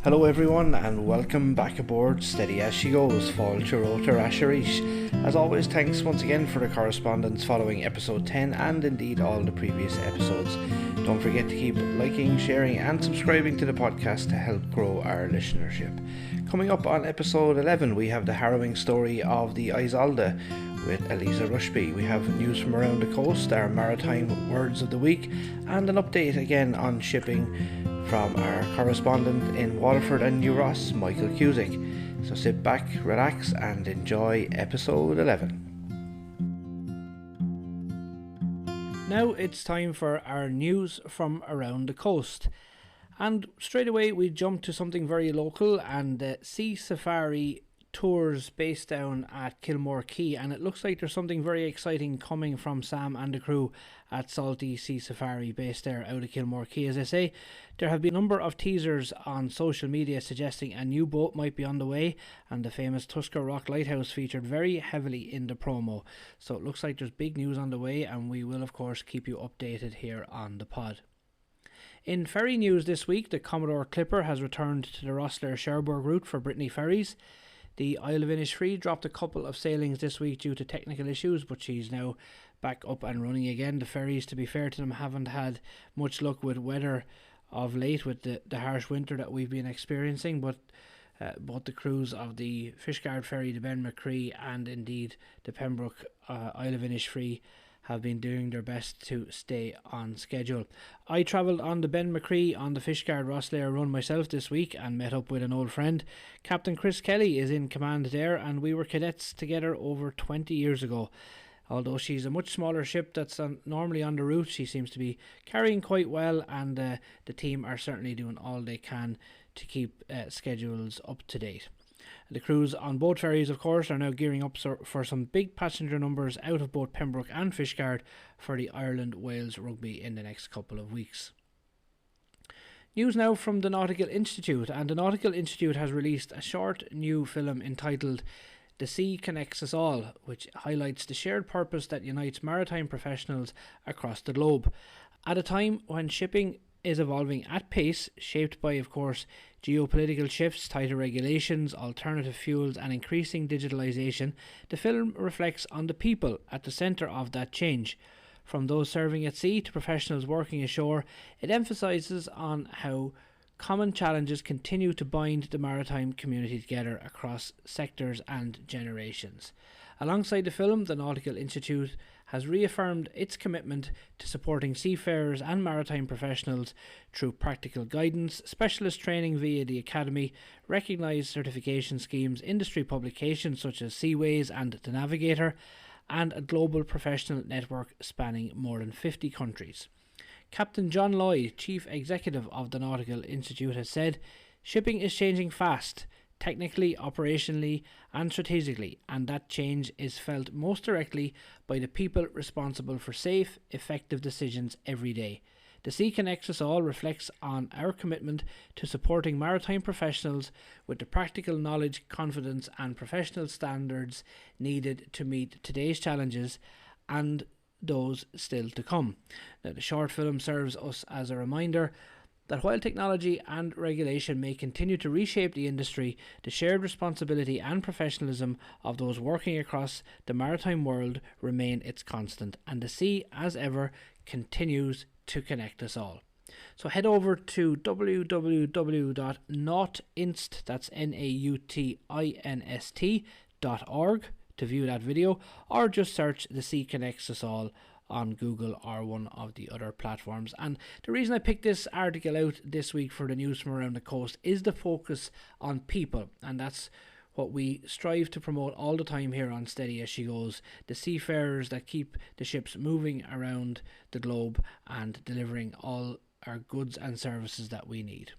Hello everyone and welcome back aboard Steady as She Goes, Fáilte Rótar Asherish. As always, thanks once again for the correspondence following episode 10 and indeed all the previous episodes. Don't forget to keep liking, sharing and subscribing to the podcast to help grow our listenership. Coming up on episode 11 we have the harrowing story of the Isolda with Elleesa Rushby. We have news from around the coast, our Maritime Words of the Week and an update again on shipping from our correspondent in Waterford and New Ross, Michael Cusick. So sit back, relax and enjoy episode 11. Now it's time for our news from around the coast. And straight away we jump to something very local and sea safari tours based down at Kilmore Quay, and it looks like there's something very exciting coming from Sam and the crew at Salty Sea Safari based there out of Kilmore Quay. As I say, there have been a number of teasers on social media suggesting a new boat might be on the way, and the famous Tusker Rock Lighthouse featured very heavily in the promo. So it looks like there's big news on the way, and we will of course keep you updated here on the pod. In ferry news this week, the Commodore Clipper has returned to the Rosslare-Cherbourg route for Brittany Ferries. The ILV Isolda dropped a couple of sailings this week due to technical issues, but she's now back up and running again. The ferries, to be fair to them, haven't had much luck with weather of late with the harsh winter that we've been experiencing, but both the crews of the Fishguard ferry, the Ben McCree and indeed the Pembroke ILV Isolda have been doing their best to stay on schedule. I travelled on the Ben McCree on the Fishguard Rosslare run myself this week and met up with an old friend. Captain Chris Kelly is in command there, and we were cadets together over 20 years ago. Although she's a much smaller ship that's normally on the route, she seems to be carrying quite well, and the team are certainly doing all they can to keep schedules up to date. The crews on both ferries, of course, are now gearing up for some big passenger numbers out of both Pembroke and Fishguard for the Ireland-Wales rugby in the next couple of weeks. News now from the Nautical Institute, and the Nautical Institute has released a short new film entitled The Sea Connects Us All, which highlights the shared purpose that unites maritime professionals across the globe. At a time when shipping is evolving at pace, shaped by, of course, geopolitical shifts, tighter regulations, alternative fuels and increasing digitalisation, the film reflects on the people at the centre of that change. From those serving at sea to professionals working ashore, it emphasises on how common challenges continue to bind the maritime community together across sectors and generations. Alongside the film, the Nautical Institute has reaffirmed its commitment to supporting seafarers and maritime professionals through practical guidance, specialist training via the Academy, recognised certification schemes, industry publications such as Seaways and The Navigator, and a global professional network spanning more than 50 countries. Captain John Lloyd, Chief Executive of the Nautical Institute, has said, "Shipping is changing fast, technically, operationally and strategically, and that change is felt most directly by the people responsible for safe, effective decisions every day. The Sea Connects Us All reflects on our commitment to supporting maritime professionals with the practical knowledge, confidence and professional standards needed to meet today's challenges and those still to come." Now, the short film serves us as a reminder that while technology and regulation may continue to reshape the industry, the shared responsibility and professionalism of those working across the maritime world remain its constant, and the sea, as ever, continues to connect us all. So head over to www.nautinst, that's nautinst.org to view that video, or just search The Sea Connects Us All on Google or one of the other platforms. And the reason I picked this article out this week for the news from around the coast is the focus on people, and that's what we strive to promote all the time here on Steady as She Goes, the seafarers that keep the ships moving around the globe and delivering all our goods and services that we need.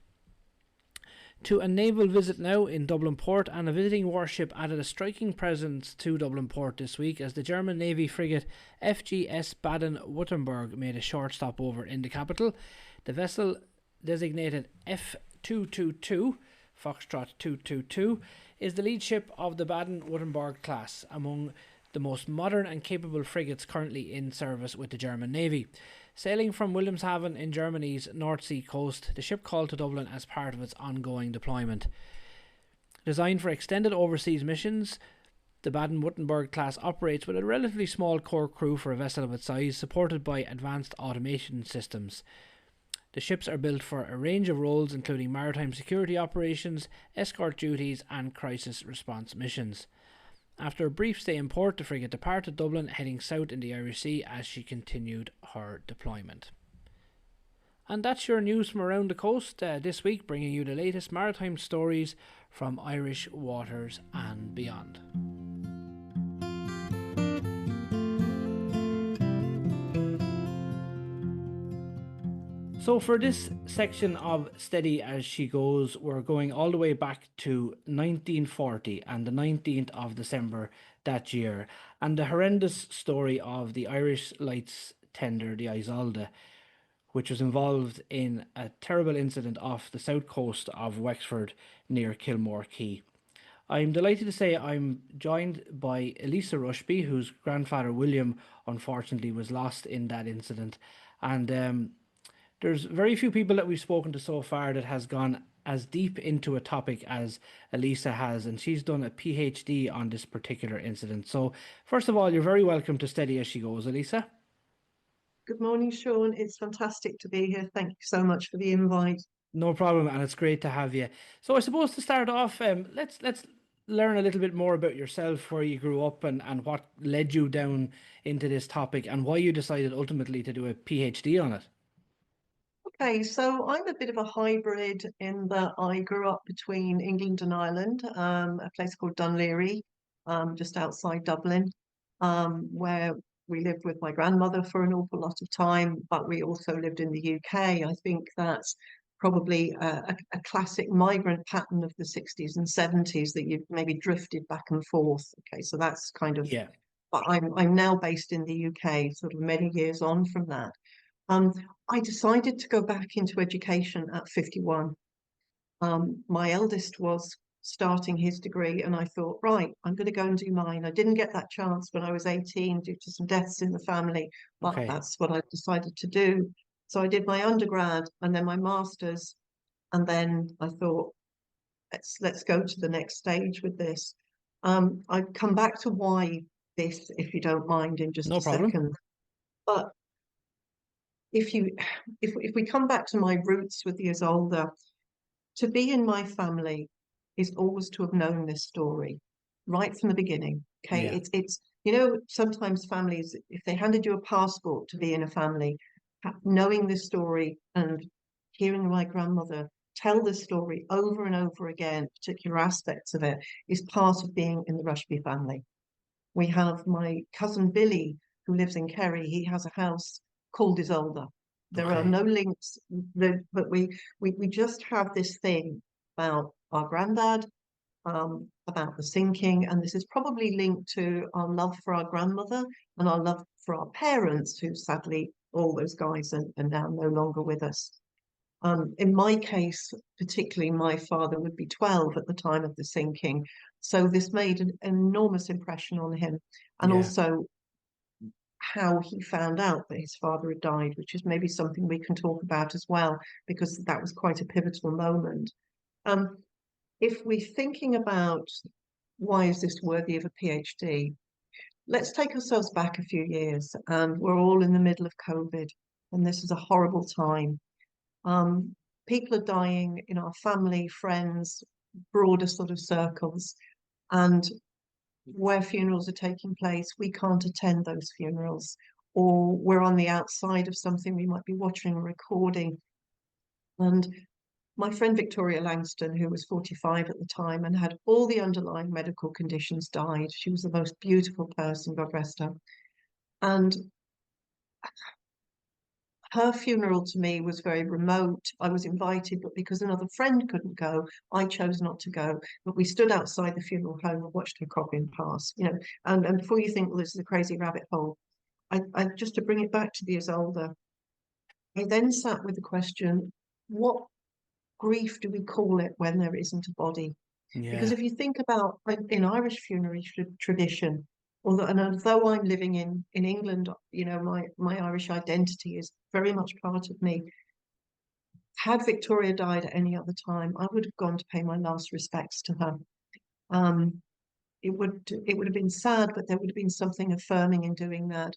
To a naval visit now in Dublin Port, and a visiting warship added a striking presence to Dublin Port this week as the German Navy frigate FGS Baden-Württemberg made a short stopover in the capital. The vessel, designated F222, Foxtrot 222, is the lead ship of the Baden-Württemberg class, among the most modern and capable frigates currently in service with the German Navy. Sailing from Wilhelmshaven in Germany's North Sea coast, the ship called to Dublin as part of its ongoing deployment. Designed for extended overseas missions, the Baden-Württemberg class operates with a relatively small core crew for a vessel of its size, supported by advanced automation systems. The ships are built for a range of roles, including maritime security operations, escort duties, and crisis response missions. After a brief stay in port, the frigate departed Dublin, heading south in the Irish Sea as she continued her deployment. And that's your news from around the coast this week, bringing you the latest maritime stories from Irish waters and beyond. So for this section of Steady as She Goes, we're going all the way back to 1940 and the 19th of December that year, and the horrendous story of the Irish Lights tender, the Isolda, which was involved in a terrible incident off the south coast of Wexford near Kilmore Quay. I'm delighted to say I'm joined by Elleesa Rushby, whose grandfather William unfortunately was lost in that incident, and there's very few people that we've spoken to so far that has gone as deep into a topic as Elleesa has, and she's done a PhD on this particular incident. So, first of all, you're very welcome to Steady as She Goes, Elleesa. Good morning, Sean. It's fantastic to be here. Thank you so much for the invite. No problem, and it's great to have you. So, I suppose to start off, let's learn a little bit more about yourself, where you grew up, and what led you down into this topic, and why you decided ultimately to do a PhD on it. Okay, so I'm a bit of a hybrid in that I grew up between England and Ireland, a place called Dunleary, just outside Dublin, where we lived with my grandmother for an awful lot of time, but we also lived in the UK. I think that's probably a classic migrant pattern of the 60s and 70s that you've maybe drifted back and forth. Okay, so that's kind of, Yeah. but I'm now based in the UK, sort of many years on from that. Um, I decided to go back into education at 51. My eldest was starting his degree, and I thought, right, I'm going to go and do mine. I didn't get that chance when I was 18 due to some deaths in the family, but Okay. that's what I decided to do. So I did my undergrad and then my master's, and then I thought, let's go to the next stage with this. I'd come back to why this, if you don't mind, in just No a problem. second. But if you if we come back to my roots with the Isolda, to be in my family is always to have known this story right from the beginning. Okay, Yeah. it's sometimes families, if they handed you a passport to be in a family, knowing this story and hearing my grandmother tell this story over and over again, particular aspects of it, is part of being in the Rushby family. We have my cousin Billy, who lives in Kerry. He has a house called Isolda. There are Okay. no links, but we just have this thing about our granddad, about the sinking, and this is probably linked to our love for our grandmother and our love for our parents, who sadly, all those guys are now no longer with us. In my case, particularly, my father would be 12 at the time of the sinking. So this made an enormous impression on him. And Yeah. also how he found out that his father had died, which is maybe something we can talk about as well, because that was quite a pivotal moment. Um, if we're thinking about why is this worthy of a PhD, let's take ourselves back a few years, and we're all in the middle of COVID, and this is a horrible time. Um, People are dying in our family, friends, broader sort of circles, and where funerals are taking place, we can't attend those funerals, or we're on the outside of something we might be watching or recording. And my friend Victoria Langston, who was 45 at the time and had all the underlying medical conditions, died. She was the most beautiful person, God rest her. And her funeral to me was very remote. I was invited, but because another friend couldn't go, I chose not to go. But we stood outside the funeral home and watched her coffin pass, and before you think, well, this is a crazy rabbit hole, I just to bring it back to the Isolda, I then sat with the question, what grief do we call it when there isn't a body? Because Yeah. if you think about in Irish funerary tradition, although I'm living in England, my Irish identity is very much part of me. Had Victoria died at any other time, I would have gone to pay my last respects to her. Um, it would have been sad, but there would have been something affirming in doing that.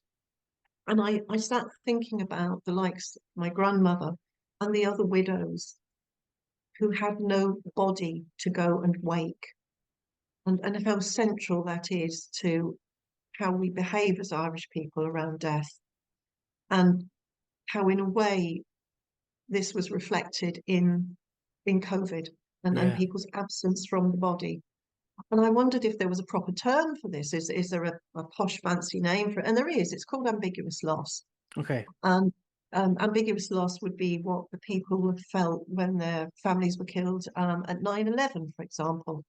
And I sat thinking about the likes of my grandmother and the other widows who had no body to go and wake, and how central that is to how we behave as Irish people around death, and how, in a way, this was reflected in COVID and Yeah. people's absence from the body. And I wondered if there was a proper term for this. Is there a posh fancy name for it? And there is. It's called ambiguous loss. Okay. And ambiguous loss would be what the people have felt when their families were killed at 9/11, for example,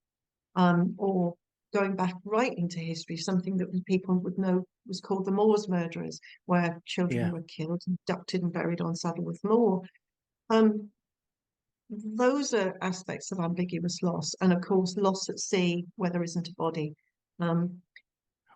or going back right into history, something that people would know was called the Moors murderers, where children Yeah. were killed, abducted, and buried on Saddleworth Moor. Um, those are aspects of ambiguous loss, and of course, loss at sea where there isn't a body. Um,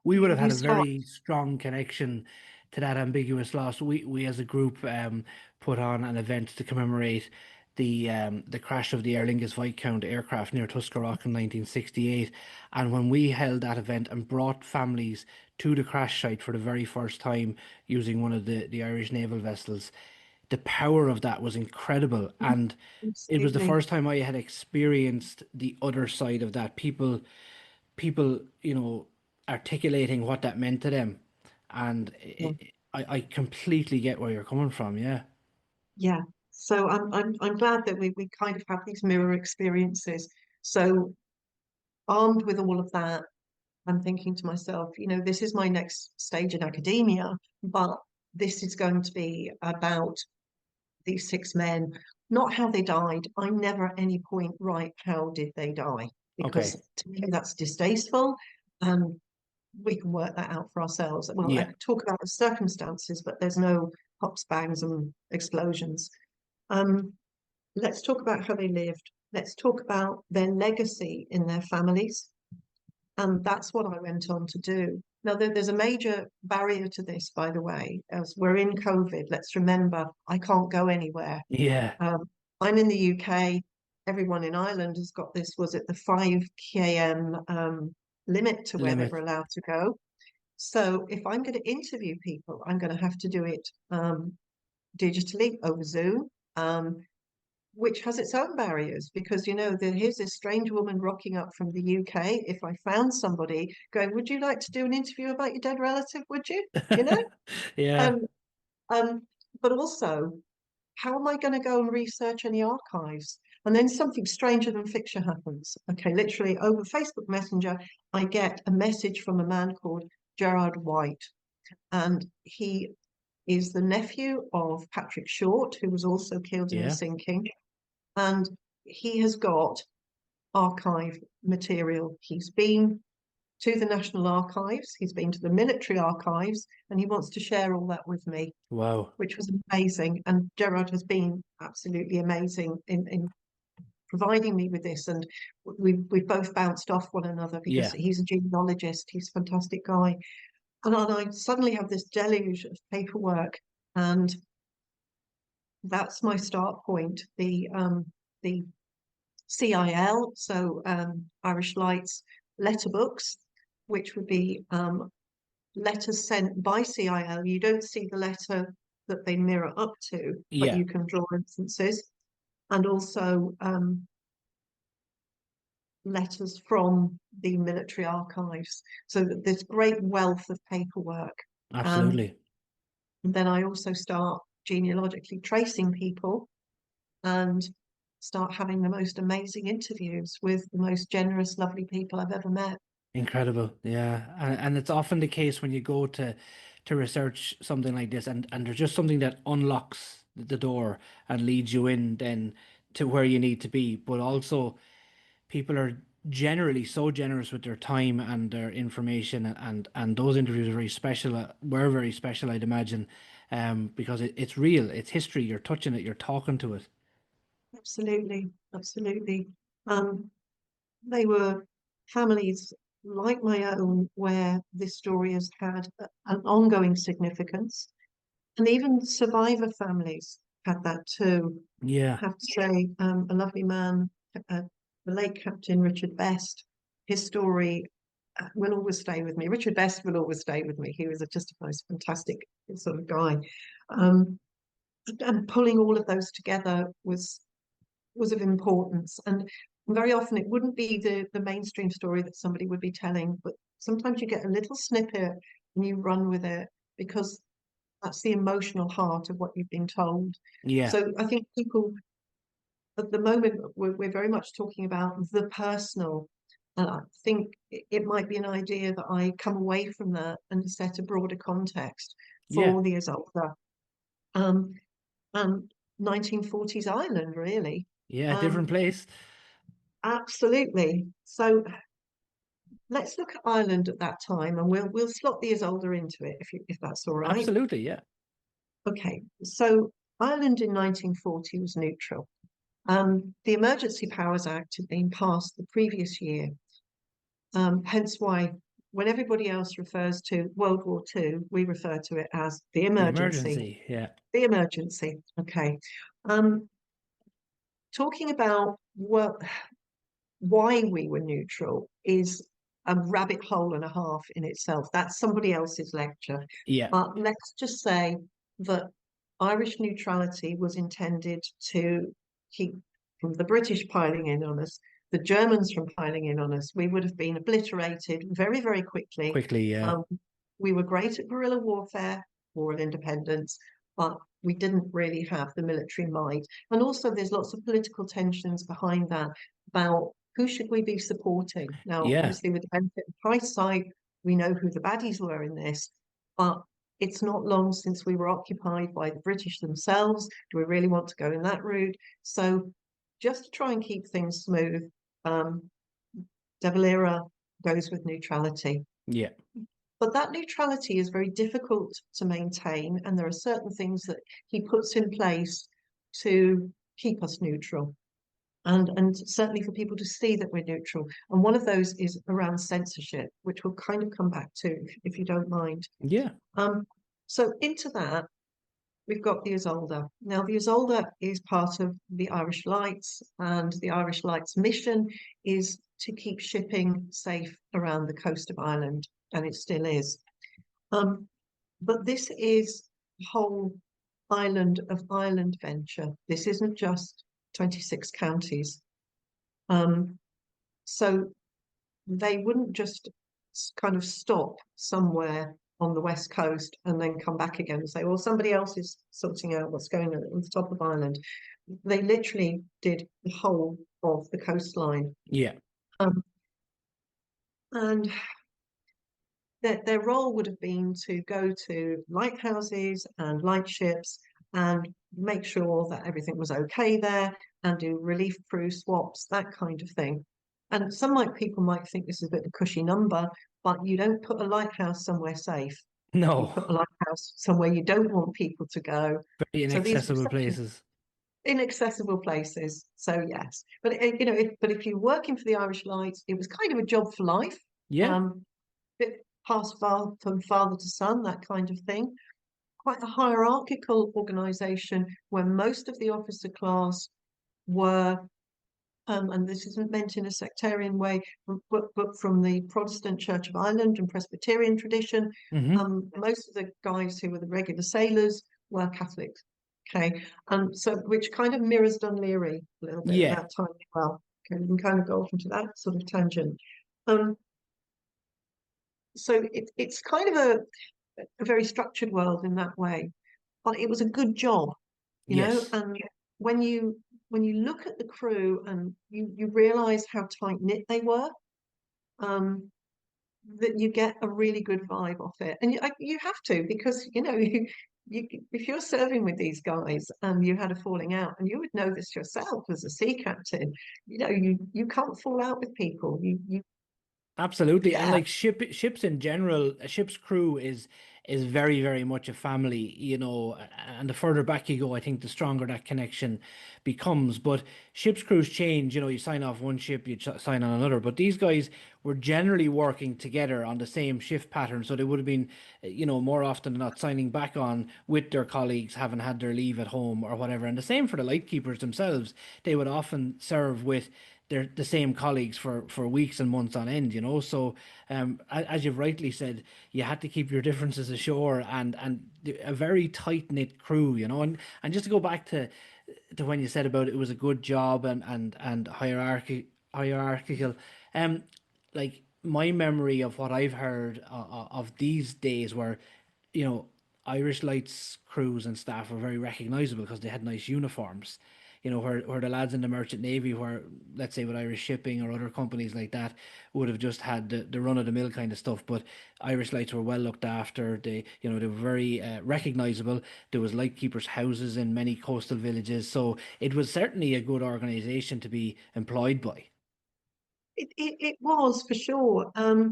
We would you have had you a start. very strong connection to that ambiguous loss. We as a group put on an event to commemorate the crash of the Aer Lingus Viscount aircraft near Tuscarora in 1968. And when we held that event and brought families to the crash site for the very first time using one of the Irish naval vessels, the power of that was incredible. And it was the Absolutely. first time I had experienced the other side of that. People, articulating what that meant to them. And Yeah. I completely get where you're coming from. Yeah. Yeah. So I'm glad that we kind of have these mirror experiences. So armed with all of that, I'm thinking to myself, this is my next stage in academia, but this is going to be about these six men, not how they died. I never at any point write how did they die, because Okay. to me that's distasteful. And we can work that out for ourselves. Well, I Yeah. could talk about the circumstances, but there's no pops, bangs, and explosions. Um, let's talk about how they lived. Let's talk about their legacy in their families. And that's what I went on to do. Now, there's a major barrier to this, by the way, as we're in COVID. Let's remember, I can't go anywhere. Yeah. Um, I'm in the UK. Everyone in Ireland has got this, was it the 5 km limit to where they were Limit. allowed to go? So if I'm going to interview people, I'm going to have to do it digitally over Zoom. Which has its own barriers, because here's this strange woman rocking up from the UK. If I found somebody going, would you like to do an interview about your dead relative? Would you? You know? Yeah. Um, um, but also, how am I going to go and research any archives? And then something stranger than fiction happens. Okay, literally over Facebook Messenger, I get a message from a man called Gerard White, and he is the nephew of Patrick Short, who was also killed in the Yeah. sinking. And he has got archive material. He's been to the National Archives, he's been to the military archives, and he wants to share all that with me, Wow. which was amazing. And Gerard has been absolutely amazing in providing me with this. And we've both bounced off one another because Yeah. he's a genealogist, he's a fantastic guy. And I suddenly have this deluge of paperwork, and that's my start point. The CIL, so Irish Lights letter books, which would be letters sent by CIL. You don't see the letter that they mirror up to, but Yeah. you can draw instances, and also letters from the military archives. So that there's great wealth of paperwork. Um, Absolutely. and then I also start genealogically tracing people and start having the most amazing interviews with the most generous, lovely people I've ever met. Incredible. Yeah. And it's often the case when you go to research something like this, and there's just something that unlocks the door and leads you in then to where you need to be. But also people are generally so generous with their time and their information, and those interviews are very special, were very special, I'd imagine, because it's real, it's history, you're touching it, you're talking to it. Absolutely, absolutely. Um, they were families. like my own, where this story has had an ongoing significance. And even survivor families had that too. Yeah. I have to say, a lovely man, the late Captain Richard Best, his story will always stay with me. Richard Best will always stay with me. He was just a most fantastic sort of guy. Um, and pulling all of those together was of importance. And very often it wouldn't be the mainstream story that somebody would be telling, but sometimes you get a little snippet and you run with it because that's the emotional heart of what you've been told. Yeah. So I think people at the moment we're very much talking about the personal. And I think it might be an idea that I come away from that and set a broader context Yeah. for the Isolda. Um, and 1940s Ireland, really. Yeah. Different Um, place. absolutely. So let's look at Ireland at that time, and we'll slot the Isolda into it if that's all right. Absolutely. Yeah. Okay. So Ireland in 1940 was neutral. The Emergency Powers Act had been passed the previous year, hence why when everybody else refers to World War II, we refer to it as the The emergency. emergency. Yeah. The emergency. Okay. Um, talking about why we were neutral is a rabbit hole and a half in itself. That's somebody else's lecture. Yeah. But let's just say that Irish neutrality was intended to keep from the British piling in on us, the Germans from piling in on us. We would have been obliterated very, very quickly. Quickly. Yeah. Um, we were great at guerrilla warfare, war of independence, but we didn't really have the military might. And also, there's lots of political tensions behind that about who should we be supporting? Now, Yeah. obviously, with the benefit of hindsight, we know who the baddies were in this, but it's not long since we were occupied by the British themselves. Do we really want to go in that route? So, just to try and keep things smooth, um, De Valera goes with neutrality. Yeah. But that neutrality is very difficult to maintain, and there are certain things that he puts in place to keep us neutral and certainly for people to see that we're neutral. And one of those is around censorship, which we'll kind of come back to if you don't mind. Yeah. Um, so into that, we've got the Isolda. Now, the Isolda is part of the Irish Lights, and the Irish Lights mission is to keep shipping safe around the coast of Ireland, and it still is. But this is the whole island of Ireland venture. This isn't just 26 counties. Um, so they wouldn't just kind of stop somewhere on the west coast and then come back again and say, well, somebody else is sorting out what's going on at the top of Ireland. They literally did the whole of the coastline. Yeah. Um, and their role would have been to go to lighthouses and lightships and make sure that everything was okay there and do relief crew swaps, that kind of thing. And people might think this is a bit of a cushy number, but you don't put a lighthouse somewhere safe. You No. put a lighthouse somewhere you don't want people to go. Very So these inaccessible places. inaccessible places. So yes, but if you're working for the Irish Lights, it was kind of a job for life. Yeah. Bit passed from father to son, that kind of thing. Quite a hierarchical organisation where most of the officer class were, and this isn't meant in a sectarian way, but from the Protestant Church of Ireland and Presbyterian tradition. Mm-hmm. Most of the guys who were the regular sailors were Catholics. Okay, so which kind of mirrors Dunleary a little bit at Yeah. that time as well. Okay, we can kind of go off into that sort of tangent. Um, so it's kind of a very structured world in that way, but it was a good job, Yes. and when you look at the crew and you realize how tight knit they were, um, that you get a really good vibe off it, and you have to because if you're serving with these guys and you had a falling out, and you would know this yourself as a sea captain, you can't fall out with people. You Absolutely. And yeah. like ships in general, a ship's crew is very, very much a family, and the further back you go, I think the stronger that connection becomes. But ships crews change, you sign off one ship, you sign on another. But these guys were generally working together on the same shift pattern. So they would have been, more often than not signing back on with their colleagues, having had their leave at home or whatever. And the same for the lightkeepers themselves. They would often serve with the same colleagues for weeks and months on end, So, as you've rightly said, you had to keep your differences ashore, and a very tight knit crew, And just to go back to when you said about it was a good job and hierarchical, um, like my memory of what I've heard of these days were, you know, Irish Lights crews and staff were very recognizable because they had nice uniforms. Where the lads in the Merchant Navy, where let's say with Irish Shipping or other companies like that, would have just had the run of the mill kind of stuff. But Irish Lights were well looked after. They were very recognizable. There was lightkeepers' houses in many coastal villages, so it was certainly a good organization to be employed by. It was for sure. I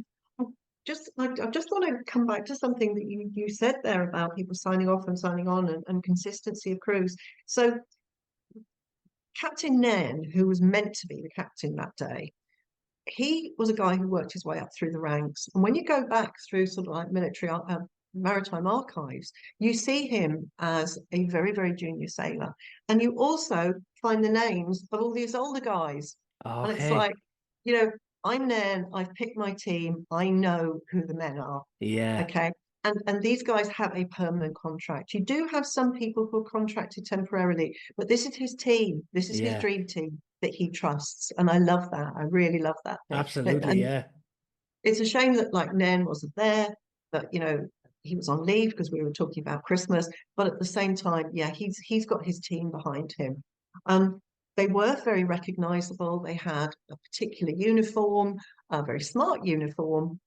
just want to come back to something that you said there about people signing off and signing on, and consistency of crews. So Captain Nairn, who was meant to be the captain that day, he was a guy who worked his way up through the ranks. And when you go back through sort of like maritime archives, you see him as a very, very junior sailor. And you also find the names of all these older guys. And it's Okay. like, you know, I'm Nairn, I've picked my team, I know who the men are. Yeah. Okay. And these guys have a permanent contract. You do have some people who are contracted temporarily, but this is his team. This is his Yeah. dream team that he trusts. And I love that. I really love that bit. Absolutely. And Yeah. it's a shame that like Nairn wasn't there, but he was on leave because we were talking about Christmas. But at the same time, yeah, he's got his team behind him. Um, they were very recognizable. They had a particular uniform, a very smart uniform.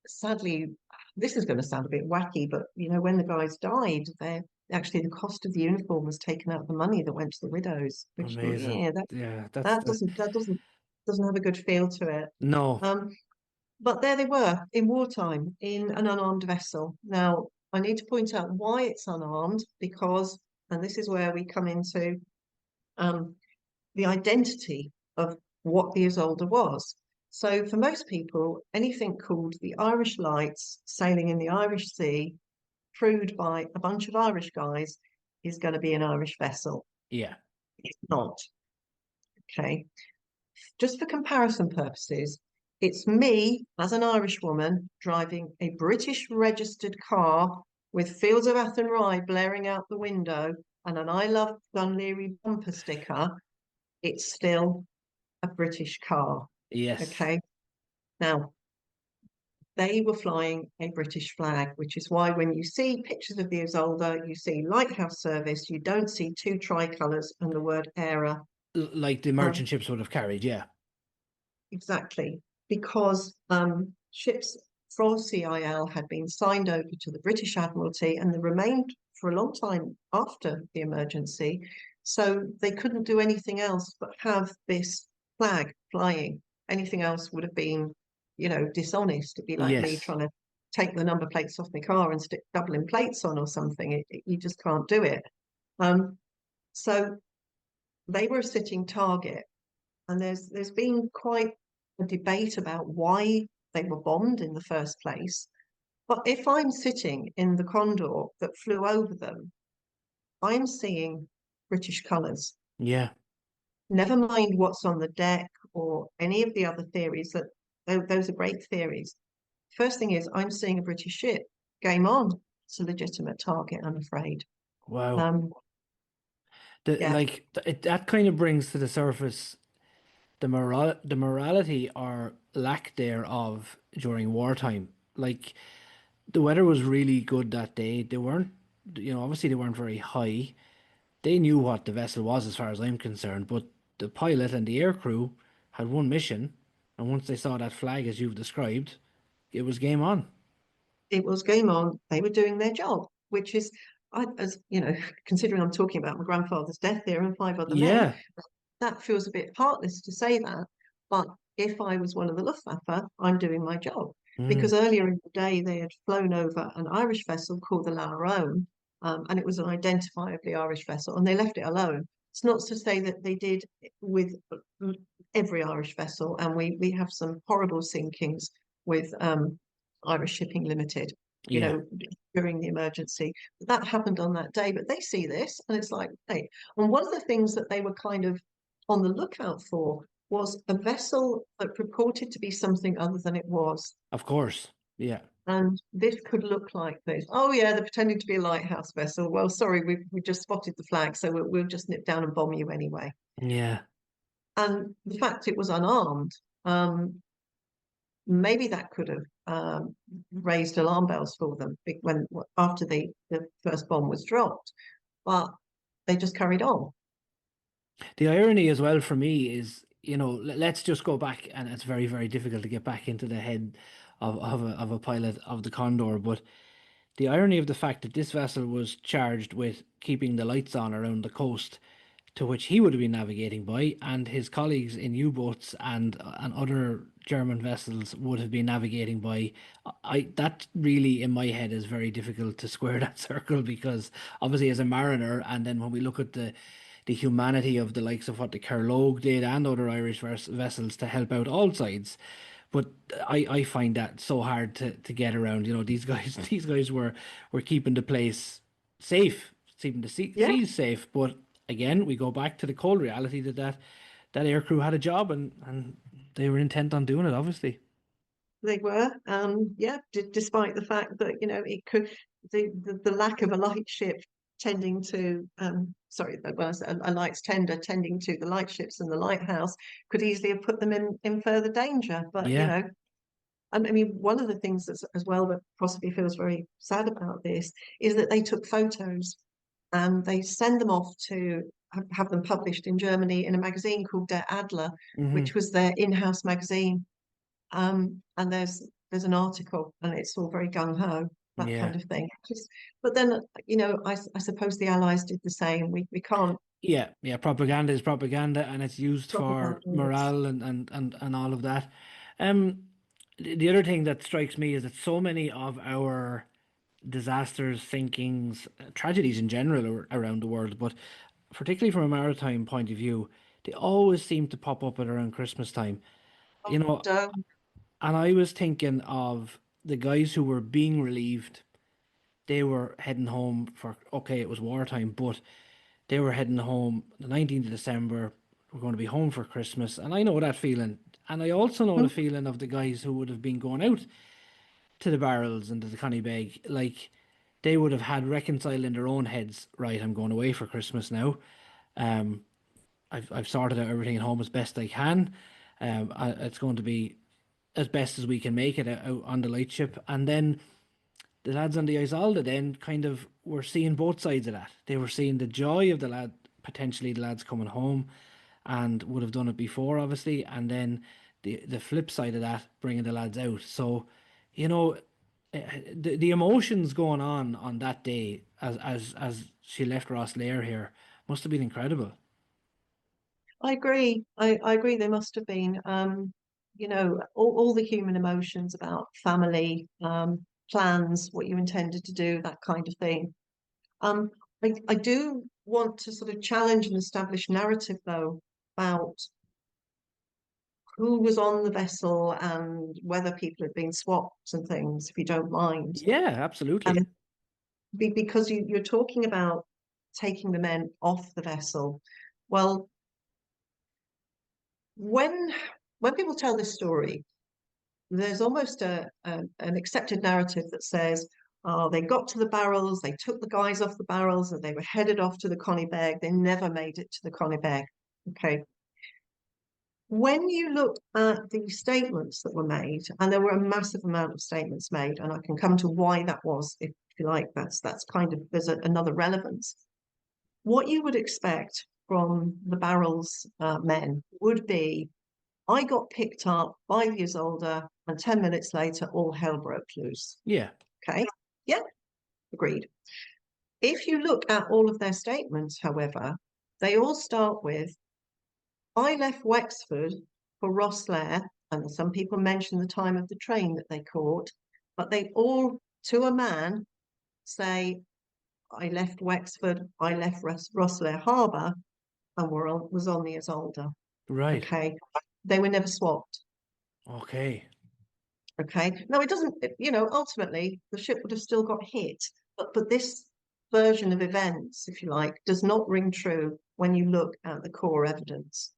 Sadly, this is going to sound a bit wacky, but when the guys died, they actually the cost of the uniform was taken out of the money that went to the widows, which Amazing. yeah, Yeah. That's that the doesn't have a good feel to it. no. Um, but there they were in wartime in an unarmed vessel. Now, I need to point out why it's unarmed because, and this is where we come into um, the identity of what the Isolda was. So, for most people, anything called the Irish Lights sailing in the Irish Sea, crewed by a bunch of Irish guys, is going to be an Irish vessel. Yeah. It's not. Okay. Just for comparison purposes, it's me as an Irish woman driving a British registered car with Fields of Athenry blaring out the window and an I Love Dunleary bumper sticker. It's still a British car. Yes. Okay. Now, they were flying a British flag, which is why when you see pictures of the Isolda, you see lighthouse service, you don't see two tricolours and the word era. Like the Um, merchant ships would have carried. Yeah. exactly, because ships from CIL had been signed over to the British Admiralty and they remained for a long time after the emergency. So they couldn't do anything else but have this flag flying. Anything else would have been, dishonest. It'd be like me Yes. trying to take the number plates off my car and stick doubling plates on or something. You just can't do it. Um, so they were a sitting target, and there's been quite a debate about why they were bombed in the first place. But if I'm sitting in the Condor that flew over them, I'm seeing British colours. Yeah. Never mind what's on the deck or any of the other theories that those are great theories. First thing is I'm seeing a British ship. Game on. It's a legitimate target, I'm afraid. Wow. Um, yeah, That kind of brings to the surface the morality or lack thereof during wartime. Like the weather was really good that day. They weren't, obviously they weren't very high. They knew what the vessel was as far as I'm concerned, but the pilot and the air crew had one mission, and once they saw that flag as you've described, it was game on. it was game on. They were doing their job, which is, as considering I'm talking about my grandfather's death here and five other men, Yeah. that feels a bit heartless to say that. But if I was one of the Luftwaffe, I'm doing my job. Mm. Because earlier in the day, they had flown over an Irish vessel called the Lalarone, and it was an identifiably Irish vessel, and they left it alone. It's not to say that they did with every Irish vessel, and we have some horrible sinkings with Irish Shipping Limited, you Yeah, know, during the emergency. That happened on that day, but they see this and it's like, hey, and one of the things that they were kind of on the lookout for was a vessel that purported to be something other than it was. of course. Yeah. And this could look like this. Oh yeah, they're pretending to be a lighthouse vessel. Well, sorry, we just spotted the flag, so we'll just nip down and bomb you anyway. Yeah. And the fact it was unarmed, um, maybe that could have raised alarm bells for them when after the first bomb was dropped. But they just carried on. The irony as well for me is, let's just go back, and it's very, very difficult to get back into the head of a pilot of the Condor, but the irony of the fact that this vessel was charged with keeping the lights on around the coast to which he would have been navigating by, and his colleagues in U-boats and other German vessels would have been navigating by. I that really in my head is very difficult to square that circle, because obviously as a mariner, and then when we look at the humanity of the likes of what the Kerlogue did and other Irish vessels to help out all sides. But I find that so hard to get around. These guys these guys were keeping the place safe, keeping the Yeah, seas safe. But again, we go back to the cold reality that aircrew had a job, and they were intent on doing it, obviously. they were. Yeah, despite the fact that it could the lack of a lightship tending to sorry, that was a light's tender tending to the lightships and the lighthouse could easily have put them in further danger. But Yeah. I mean, one of the things that's as well that possibly feels very sad about this is that they took photos and they send them off to have them published in Germany in a magazine called Der Adler, Hmm. which was their in-house magazine. And there's an article, and it's all very gung ho, that Yeah. kind of thing. But then, I suppose the Allies did the same. We can't Yeah. Yeah. Propaganda is propaganda, and it's used for propaganda. morale and all of that. Um, the other thing that strikes me is that so many of our disasters, sinkings, tragedies in general around the world, but particularly from a maritime point of view, they always seem to pop up at around Christmas time. You know, Don't. and I was thinking of the guys who were being relieved. They were heading home for, okay, it was wartime, but they were heading home the 19th of December. We're going to be home for Christmas. And I know that feeling. And I also know the feeling of the guys who would have been going out to the barrels and to the Connie Beg. Like, they would have had reconciled in their own heads, right, I'm going away for Christmas now. Um, I've sorted out everything at home as best I can. It's going to be as best as we can make it out on the lightship. And then the lads on the Isolda then kind of were seeing both sides of that. They were seeing the joy of potentially the lads coming home, and would have done it before, obviously, and then the flip side of that, bringing the lads out. So, you know, the emotions going on that day as she left Rosslare here must have been incredible. I agree. I agree. They must have been. All the human emotions about family, plans, what you intended to do, that kind of thing. Um, I do want to sort of challenge and establish narrative though about who was on the vessel and whether people had been swapped and things, if you don't mind. Yeah, absolutely. Um, because you're talking about taking the men off the vessel. Well, when when people tell this story, there's almost an accepted narrative that says, oh, they got to the barrels, they took the guys off the barrels, and they were headed off to the Connie Beg. They never made it to the Connie Beg. Okay. When you look at the statements that were made, and there were a massive amount of statements made, and I can come to why that was, if you like, that's kind of there's another relevance. What you would expect from the barrels men would be, I got picked up 5 years older, and 10 minutes later, all hell broke loose. Yeah. Okay. Yeah, agreed. If you look at all of their statements, however, they all start with, I left Wexford for Rosslare, and some people mention the time of the train that they caught, but they all, to a man, say, I left Wexford, I left Rosslare Harbour, and was on the Isolda. Right. Okay. They were never swapped. Okay. Okay. Now it doesn't, ultimately the ship would have still got hit, but this version of events, if you like, does not ring true when you look at the core evidence.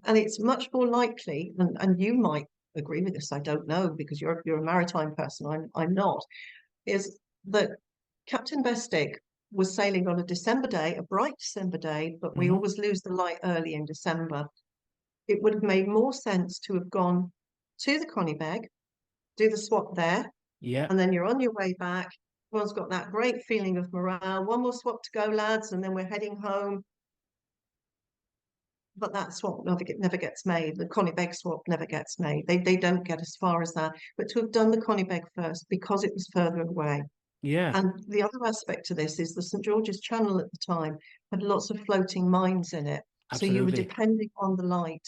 And it's much more likely, and you might agree with this, I don't know, because you're a maritime person, I'm not, is that Captain Bestick was sailing on a December day, a bright December day, but we Hmm. always lose the light early in December. It would have made more sense to have gone to the Connie Beg, do the swap there, Yeah. and then you're on your way back. Everyone's got that great feeling of morale. One more swap to go, lads, and then we're heading home. But that swap never gets made. The Connie Beg swap never gets made. They don't get as far as that. But to have done the Connie Beg first because it was further away. Yeah. And the other aspect to this is the St. George's Channel at the time had lots of floating mines in it. So you were Absolutely. depending on the light.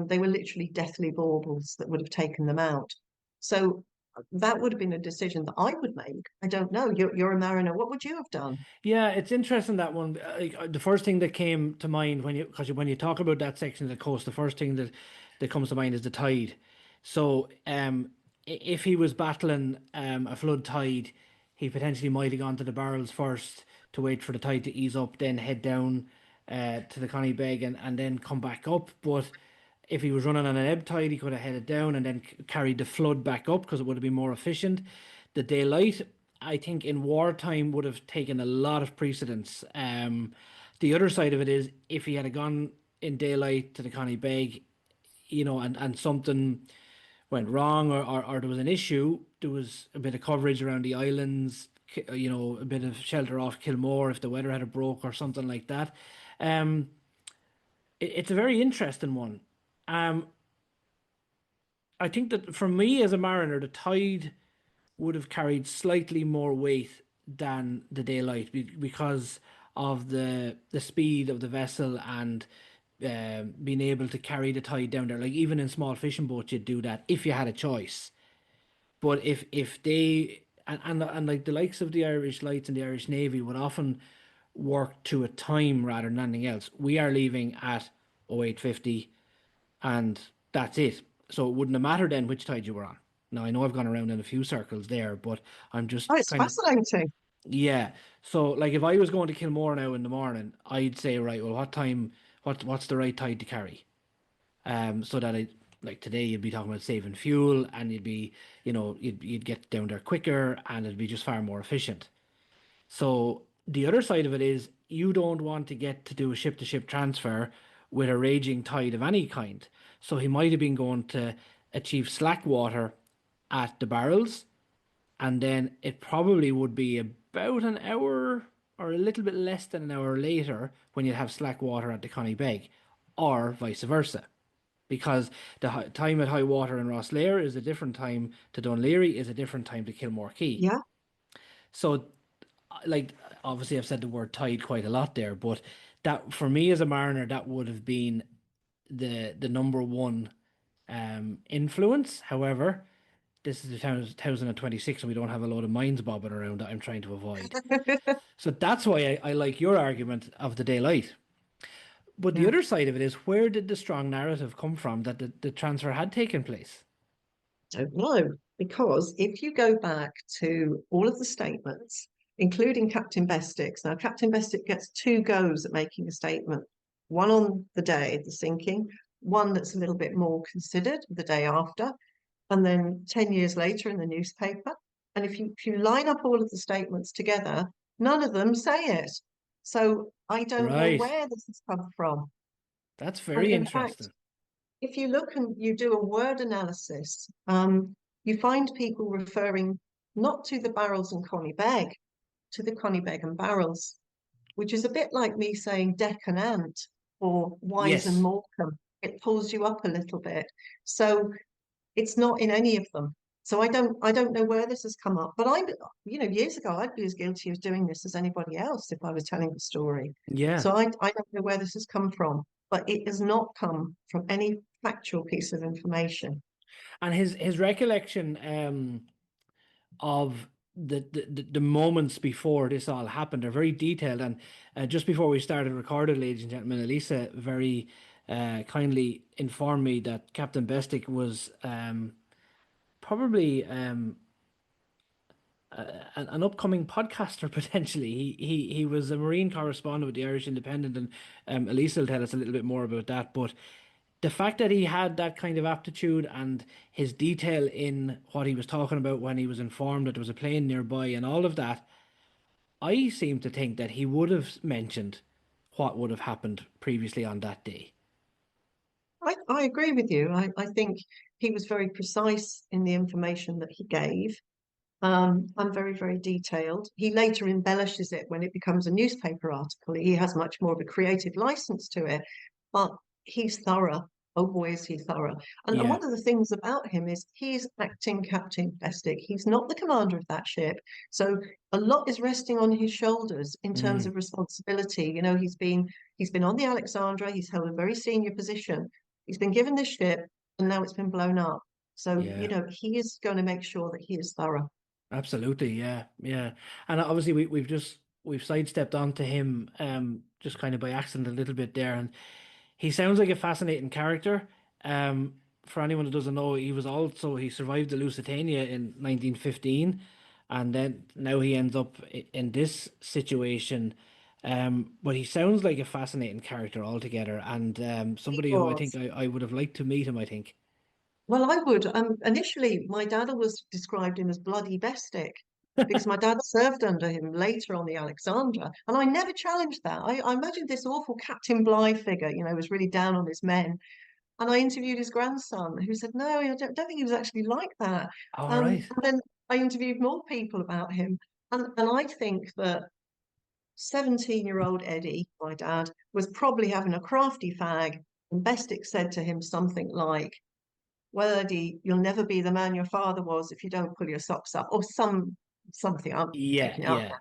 They were literally deathly baubles that would have taken them out. So that would have been a decision that I would make. I don't know. You're a mariner. What would you have done? Yeah, it's interesting that one. The first thing that came to mind when because when you talk about that section of the coast, the first thing that comes to mind is the tide. So, if he was battling a flood tide, he potentially might have gone to the barrels first to wait for the tide to ease up, then head down to the Connie Beg and then come back up. But if he was running on an ebb tide, he could have headed down and then carried the flood back up because it would have been more efficient. The daylight, I think, in wartime would have taken a lot of precedence. The other side of it is if he had gone in daylight to the Connie Beg, and something went wrong or there was an issue, there was a bit of coverage around the islands, a bit of shelter off Kilmore if the weather had broke or something like that. Um, it's a very interesting one. Um, I think that for me as a mariner, the tide would have carried slightly more weight than the daylight because of the speed of the vessel and being able to carry the tide down there. Like even in small fishing boats, you'd do that if you had a choice. But if they and like the likes of the Irish Lights and the Irish Navy would often work to a time rather than anything else. We are leaving at 0850 and that's it. So it wouldn't have mattered then which tide you were on. Now I know I've gone around in a few circles there, but I'm Oh, just it's kind of fascinating. yeah. So like if I was going to Kilmore now in the morning, I'd say right, well, what time? What's the right tide to carry? So that I like today you'd be talking about saving fuel and you'd be, you'd get down there quicker and it'd be just far more efficient. So the other side of it is you don't want to get to do a ship to ship transfer with a raging tide of any kind. So he might have been going to achieve slack water at the barrels, and then it probably would be about an hour or a little bit less than an hour later when you have slack water at the Connie Beg, or vice versa. Because the time at high water in Rosslare is a different time to Dunleary, is a different time to Kilmore Quay. Yeah. So like obviously I've said the word tide quite a lot there, but that for me as a mariner, that would have been the number one influence. However, this is the 2026 and we don't have a load of mines bobbing around that I'm trying to avoid. So that's why I like your argument of the daylight. But the Yeah. other side of it is where did the strong narrative come from that the transfer had taken place? Don't know. Because if you go back to all of the statements, including Captain Bestick's, now Captain Bestick gets two goes at making a statement, one on the day of the sinking, one that's a little bit more considered the day after, and then 10 years later in the newspaper. And if you line up all of the statements together, none of them say it. So I don't know Right. where this has come from. That's And very in fact, interesting. if you look and you do a word analysis, you find people referring not to the barrels and Connie Beg, to the Connie Beg and barrels, which is a bit like me saying Deck and Ant or Wise and Yes. Morecambe. It pulls you up a little bit. So it's not in any of them. So I don't know where this has come up. But years ago I'd be as guilty of doing this as anybody else if I was telling the story. Yeah. So I don't know where this has come from, but it has not come from any factual piece of information. And his recollection of the moments before this all happened are very detailed. And just before we started recording, ladies and gentlemen, Elleesa very kindly informed me that Captain Bestick was probably an upcoming podcaster potentially. He was a marine correspondent with the Irish Independent, and Elleesa will tell us a little bit more about that. But the fact that he had that kind of aptitude and his detail in what he was talking about when he was informed that there was a plane nearby and all of that, I seem to think that he would have mentioned what would have happened previously on that day. I agree with you. I think he was very precise in the information that he gave. And very, very detailed. He later embellishes it when it becomes a newspaper article. He has much more of a creative license to it, but he's thorough. Oh boy, is he thorough. And Yeah. one of the things about him is he's acting Captain Festick. He's not the commander of that ship. So a lot is resting on his shoulders in terms Mm, of responsibility. You know, he's been on the Alexandra, he's held a very senior position. He's been given this ship and now it's been blown up. So, you yeah. know, he is going to make sure that he is thorough. Absolutely, yeah, yeah. And obviously we've sidestepped onto him just kind of by accident a little bit there. And he sounds like a fascinating character. For anyone who doesn't know, he survived the Lusitania in 1915, and then now he ends up in this situation. But he sounds like a fascinating character altogether, and He somebody who I think was. I would have liked to meet him, I think. Well, I would. Initially, my dad was described him as Bloody Bestick because my dad served under him later on the Alexandra, and I never challenged that. I imagined this awful Captain Bligh figure, you know, was really down on his men. And I interviewed his grandson, who said, "No, I don't think he was actually like that." All right. And then I interviewed more people about him, and I think that 17-year-old Eddie, my dad, was probably having a crafty fag, and Bestick said to him something like, "Well, Eddie, you'll never be the man your father was if you don't pull your socks up," or something. I'm Yeah, making it up. yeah,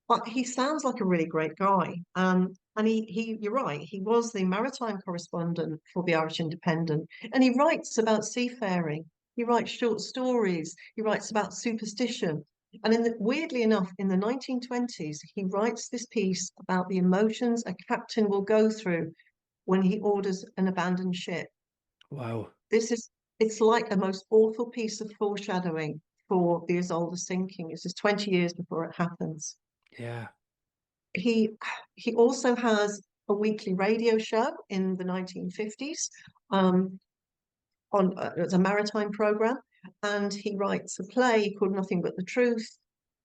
But he sounds like a really great guy. And you're right, he was the maritime correspondent for the Irish Independent, and he writes about seafaring. He writes short stories. He writes about superstition. And weirdly enough, in the 1920s, he writes this piece about the emotions a captain will go through when he orders an abandoned ship. wow, This is it's like the most awful piece of foreshadowing for the Isolda sinking. This is 20 years before it happens. yeah, He he also has a weekly radio show in the 1950s on as a maritime program, and he writes a play called Nothing But the Truth,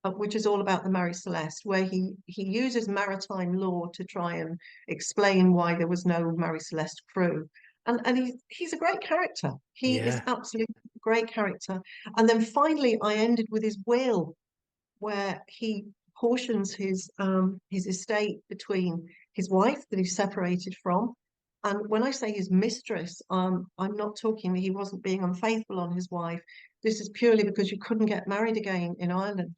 which is all about the Mary Celeste, where he uses maritime law to try and explain why there was no Mary Celeste crew. And he's a great character. He is yeah, absolutely a great character. And then finally, I ended with his will, where he portions his estate between his wife that he's separated from. And when I say his mistress, I'm not talking that he wasn't being unfaithful on his wife. This is purely because you couldn't get married again in Ireland.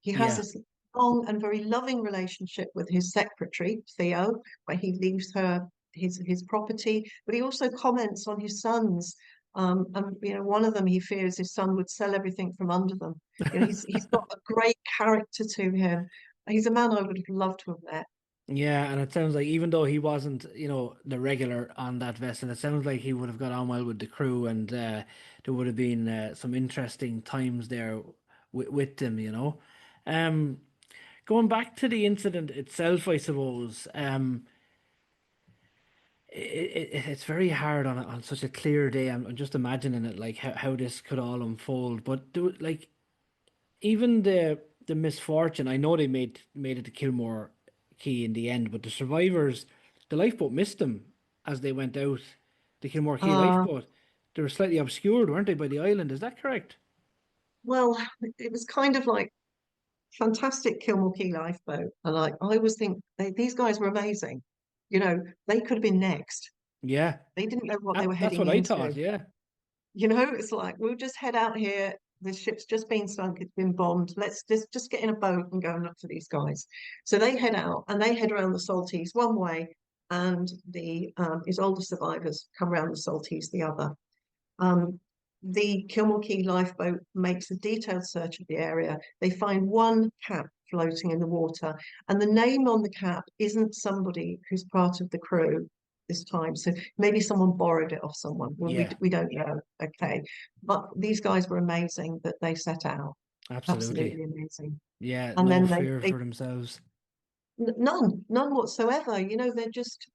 He has yeah, this long and very loving relationship with his secretary, Theo, where he leaves her his property, but he also comments on his sons. And you know, one of them he fears his son would sell everything from under them. You know, he's got a great character to him. He's a man I would have loved to have met. yeah. And it sounds like even though he wasn't, the regular on that vessel, it sounds like he would have got on well with the crew, and there would have been some interesting times there with them. Um, Going back to the incident itself, I suppose, it's very hard on such a clear day. I'm just imagining it, like how this could all unfold. But like even the misfortune, I know they made it to Kilmore Key in the end, but the survivors, the lifeboat missed them as they went out. The Kilmore Key Uh, lifeboat, they were slightly obscured, weren't they, by the island? Is that correct? well, it was kind of like fantastic Kilmore Key lifeboat. And like I always think these guys were amazing. You know, they could have been next. Yeah, They didn't know what they were that's heading what I into. thought. Yeah, You know, it's like we'll just head out here. The ship's just been sunk. It's been bombed. Let's just get in a boat and go and look for these guys. So they head out and they head around the Saltese one way, and the his older survivors come around the Saltese the other. Um, the Kilmore Key lifeboat makes a detailed search of the area. They find one cap floating in the water, and the name on the cap isn't somebody who's part of the crew. this time. So maybe someone borrowed it off someone. Well, Yeah, we don't know. Okay. But these guys were amazing that they set out. absolutely. Absolutely amazing. Yeah, And no then fear they for themselves. none whatsoever. They're just,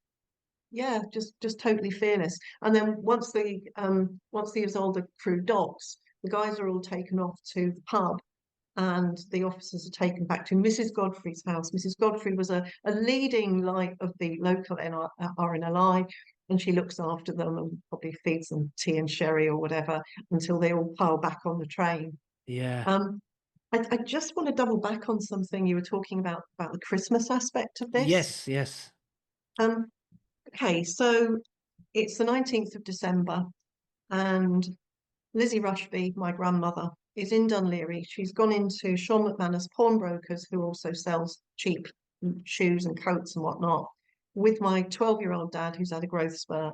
yeah, just totally fearless. And then once the Isolda crew docks, the guys are all taken off to the pub, and the officers are taken back to Mrs. Godfrey's house. Mrs. Godfrey was a leading light of the local RNLI, and she looks after them and probably feeds them tea and sherry or whatever until they all pile back on the train. Yeah. Um, I just want to double back on something you were talking about the Christmas aspect of this. Yes, yes. Um, okay, so it's the 19th of December, and Lizzie Rushby, my grandmother, is in Dunleary. She's gone into Sean McManus pawnbrokers, who also sells cheap shoes and coats and whatnot, with my 12-year-old dad, who's had a growth spurt.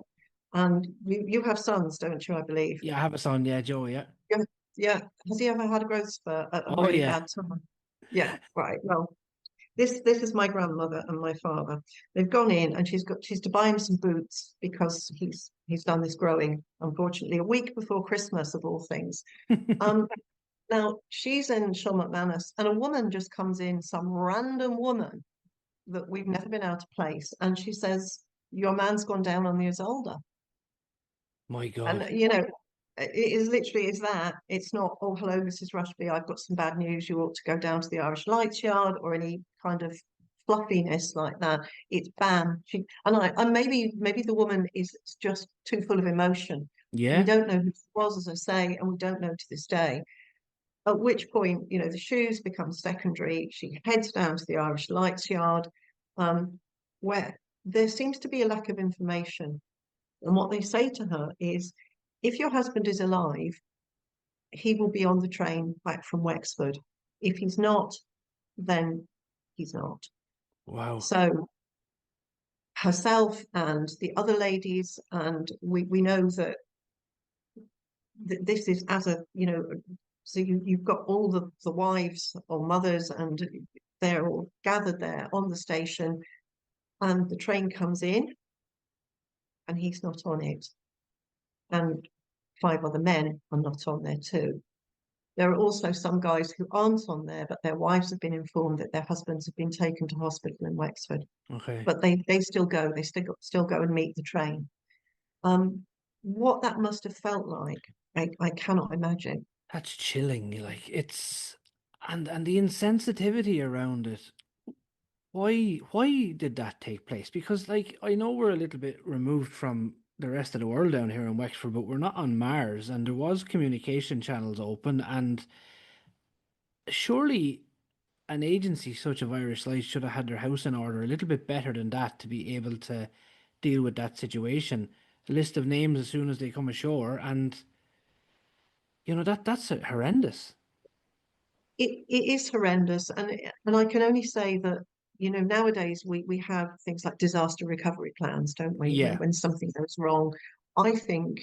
And you have sons, don't you, I believe? Yeah, I have a son, yeah, Joe, yeah. Yeah. Yeah. Has he ever had a growth spurt at a Oh really yeah. bad time? Yeah, right. Well, this is my grandmother and my father. They've gone in, and she's to buy him some boots because he's done this growing, unfortunately, a week before Christmas of all things. Um, Now she's in Sean McManus, and a woman just comes in, some random woman that we've never been able to place, and she says, "Your man's gone down on the Isolda." My God. And it is literally is that. It's not, "Oh, hello, Mrs. Rushby, I've got some bad news. You ought to go down to the Irish Lights Yard," or any kind of fluffiness like that. It's bam. And maybe the woman is just too full of emotion. We Yeah. don't know who she was, as I say, and we don't know to this day. At which point, the shoes become secondary. She heads down to the Irish Lights Yard, um, where there seems to be a lack of information. And what they say to her is, if your husband is alive, he will be on the train back from Wexford. If he's not, then he's not. Wow. So herself and the other ladies, and we know that this is as so you've got all the wives or mothers, and they're all gathered there on the station, and the train comes in, and he's not on it, and 5 other men are not on there too. There are also some guys who aren't on there, but their wives have been informed that their husbands have been taken to hospital in Wexford, Okay. but they still go. They still go and meet the train. What that must have felt like, I cannot imagine. That's chilling. Like it's and the insensitivity around it. Why did that take place? Because like I know we're a little bit removed from the rest of the world down here in Wexford, but we're not on Mars, and there was communication channels open, and surely an agency such as Irish Light should have had their house in order a little bit better than that to be able to deal with that situation. A list of names as soon as they come ashore, and that's horrendous. It is horrendous, and I can only say that nowadays we have things like disaster recovery plans, don't we? Yeah. When something goes wrong, I think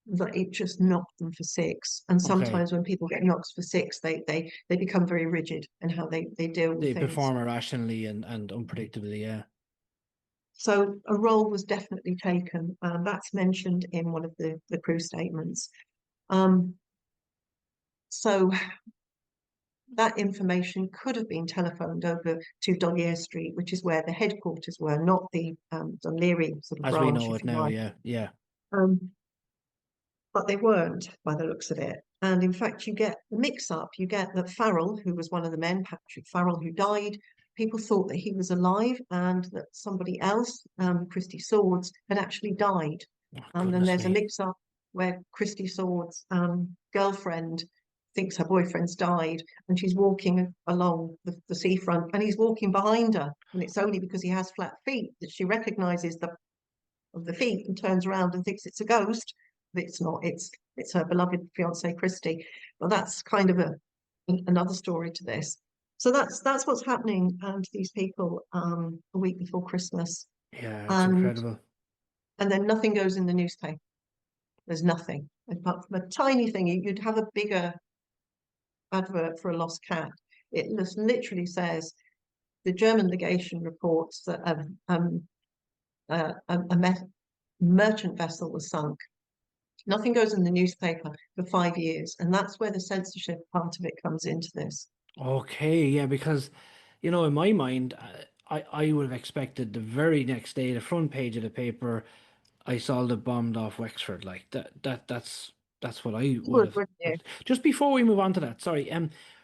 that it just knocked them for six. And Okay. sometimes when people get knocked for six, they become very rigid in how they deal with They things. perform irrationally and unpredictably. Yeah. So a role was definitely taken. That's mentioned in one of the crew statements. Um, so that information could have been telephoned over to Dollier Street, which is where the headquarters were, not the Dunleary sort of As we branch, know if it you now. like. Yeah. Yeah. Um, but they weren't, by the looks of it. And in fact, you get the mix up. You get that Farrell, who was one of the men, Patrick Farrell, who died, people thought that he was alive, and that somebody else, Christy Swords, had actually died. Oh, And then goodness there's a me. mix up where Christy Swords' girlfriend thinks her boyfriend's died, and she's walking along the seafront, and he's walking behind her. And it's only because he has flat feet that she recognizes the feet and turns around and thinks it's a ghost. But it's not. It's her beloved fiance Christy. But that's kind of another story to this. So that's what's happening to these people a week before Christmas, Yeah. It's and incredible. then nothing goes in the newspaper. There's nothing apart from a tiny thing. You'd have a bigger advert for a lost cat. It just literally says the German legation reports that a merchant vessel was sunk. Nothing goes in the newspaper for 5 years, and that's where the censorship part of it comes into this. Okay, yeah, because in my mind, I would have expected the very next day, the front page of the paper, Isolda bombed off Wexford. Like that's what I You would would, have wouldn't you? expected. Just before we move on to that, sorry,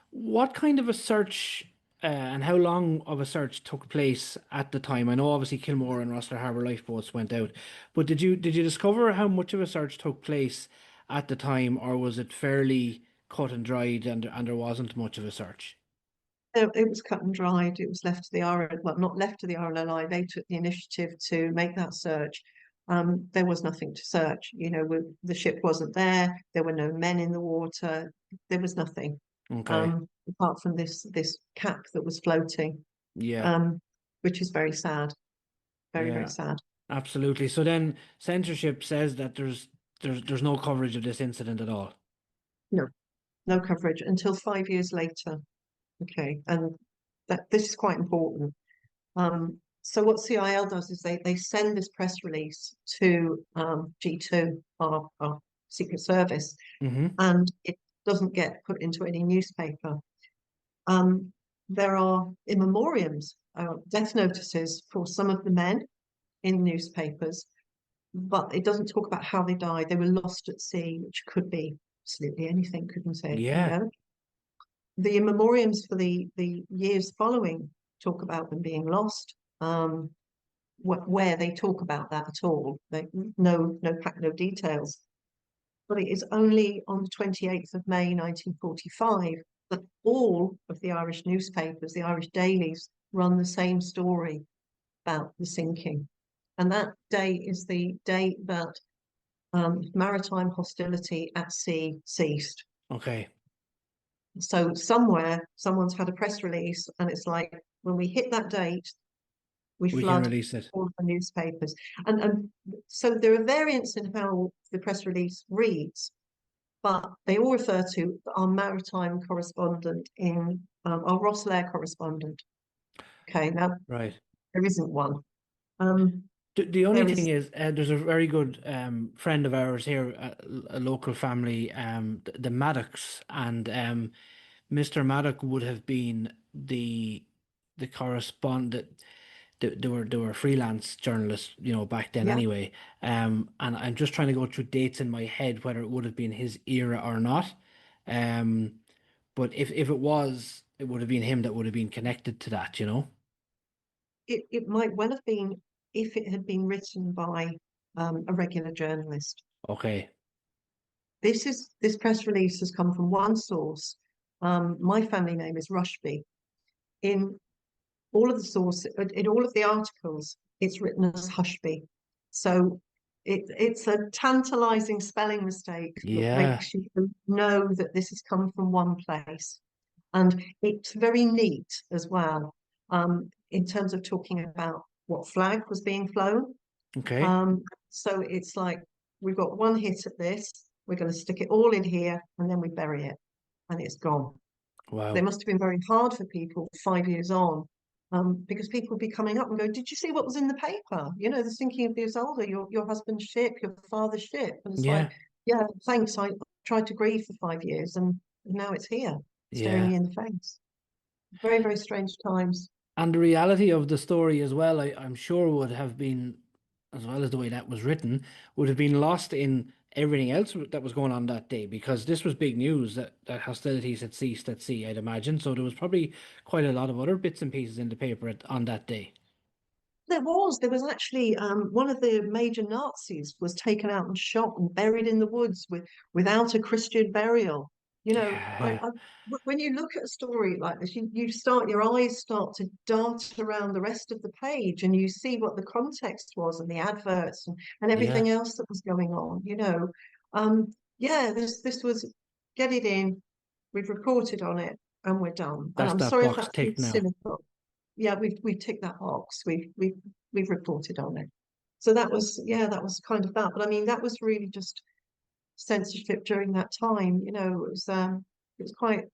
what kind of a search and how long of a search took place at the time? I know obviously Kilmore and Rossiter Harbour lifeboats went out, but did you discover how much of a search took place at the time, or was it fairly cut and dried and there wasn't much of a search? It was cut and dried. It was left to the well, not left to the RNLI. They took the initiative to make that search. There was nothing to search. The ship wasn't there. There were no men in the water. There was nothing, Okay. apart from this cap that was floating, Yeah. um, which is very sad. Very, very Yeah. sad. Absolutely. So then censorship says that there's no coverage of this incident at all. No, no coverage until 5 years later. Okay, and this is quite important. So what CIL does is they send this press release to G2, our Secret Service, Mm-hmm. and it doesn't get put into any newspaper. Um, there are in memoriams, death notices for some of the men in newspapers, but it doesn't talk about how they died. They were lost at sea, which could be absolutely anything, couldn't it? Yeah. The memoriams for the years following talk about them being lost. Where they talk about that at all, no details. But it is only on the 28th of May 1945 that all of the Irish newspapers, the Irish dailies, run the same story about the sinking. And that day is the day that maritime hostility at sea ceased. Okay. So somewhere, someone's had a press release, and it's like when we hit that date, we We can flood release it. all the newspapers. And so there are variants in how the press release reads, but they all refer to our maritime correspondent our Rosslare correspondent. Okay, now Right. there isn't one. Um, The only there thing is, is, there's a very good friend of ours here, a local family, the Maddocks, and Mr. Maddock would have been the correspondent. They were freelance journalists, back then yeah, anyway. And I'm just trying to go through dates in my head whether it would have been his era or not. Um, but if it was, it would have been him that would have been connected to that. it might well have been if it had been written by a regular journalist. Okay. This press release has come from one source. My family name is Rushby. In all of the sources, in all of the articles, it's written as Hushby. So it's a tantalizing spelling mistake that Yeah. makes you know that this has come from one place. And it's very neat as well, in terms of talking about what flag was being flown. Okay. So it's like we've got one hit at this, we're going to stick it all in here, and then we bury it, and it's gone. They Wow. must have been very hard for people 5 years on, because people would be coming up and going, "Did you see what was in the paper? The sinking of the Isolda, your husband's ship, your father's ship." And it's like, Yeah. "Yeah, thanks. I tried to grieve for 5 years, and now it's here, staring Yeah. me in the face." Very, very strange times. And the reality of the story as well, I'm sure would have been, as well as the way that was written, would have been lost in everything else that was going on that day because this was big news that hostilities had ceased at sea, I'd imagine. So there was probably quite a lot of other bits and pieces in the paper on that day. There was actually one of the major Nazis was taken out and shot and buried in the woods without a Christian burial. You know, Yeah. when you look at a story like this, your eyes start to dart around the rest of the page, and you see what the context was and the adverts and Yeah. everything else that was going on. Yeah, this was get it in, we've reported on it, and we're done. And That's I'm that sorry if box that ticked seems now. cynical. Yeah, we've ticked that box. We've reported on it. So that was kind of that. But I mean, that was really just censorship during that time. It was quite.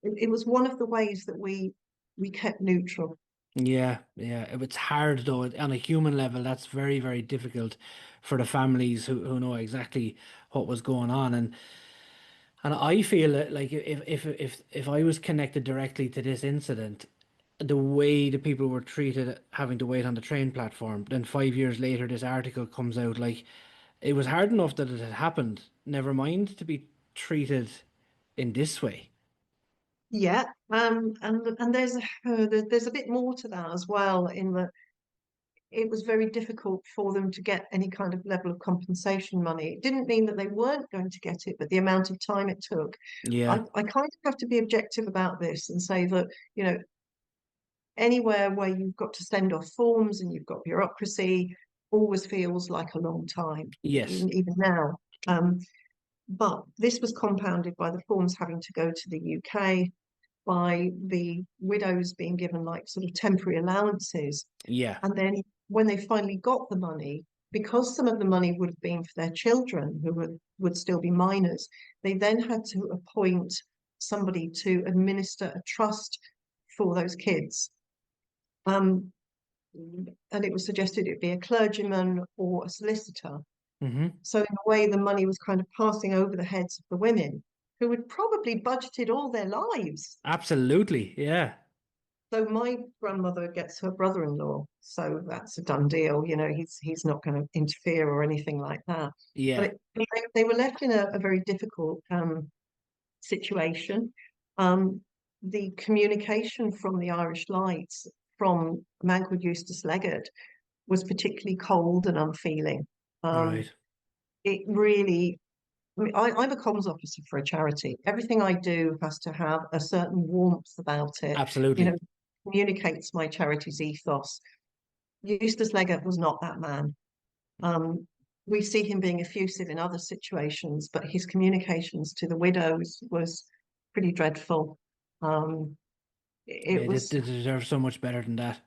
It was one of the ways that we kept neutral. Yeah, yeah. It's hard though on a human level. That's very, very difficult for the families who know exactly what was going on. And I feel that like if I was connected directly to this incident, the way the people were treated having to wait on the train platform, then 5 years later this article comes out, like it was hard enough that it had happened. Never mind to be treated in this way. Yeah, and there's a bit more to that as well, in that it was very difficult for them to get any kind of level of compensation money. It didn't mean that they weren't going to get it, but the amount of time it took. Yeah. I kind of have to be objective about this and say that, you know, anywhere where you've got to send off forms and you've got bureaucracy always feels like a long time, Yes. even now. Um, but this was compounded by the forms having to go to the UK, by the widows being given like sort of temporary allowances. Yeah. And then when they finally got the money, because some of the money would have been for their children who would still be minors, they then had to appoint somebody to administer a trust for those kids. Um, and it was suggested it be a clergyman or a solicitor. Mm-hmm. So in a way, the money was kind of passing over the heads of the women who had probably budgeted all their lives. Absolutely. Yeah. So my grandmother gets her brother-in-law, so that's a done deal. You know, he's not going to interfere or anything like that. But Yeah. they were left in a very difficult situation. Um, the communication from the Irish Lights from a man called Eustace Leggett was particularly cold and unfeeling. Um, Right. it really, I'm a comms officer for a charity. Everything I do has to have a certain warmth about it, you know, Absolutely. communicates my charity's ethos. Eustace Leggett was not that man. Um, we see him being effusive in other situations, but his communications to the widows was pretty dreadful. Um, it Yeah, was they deserve so much better than that.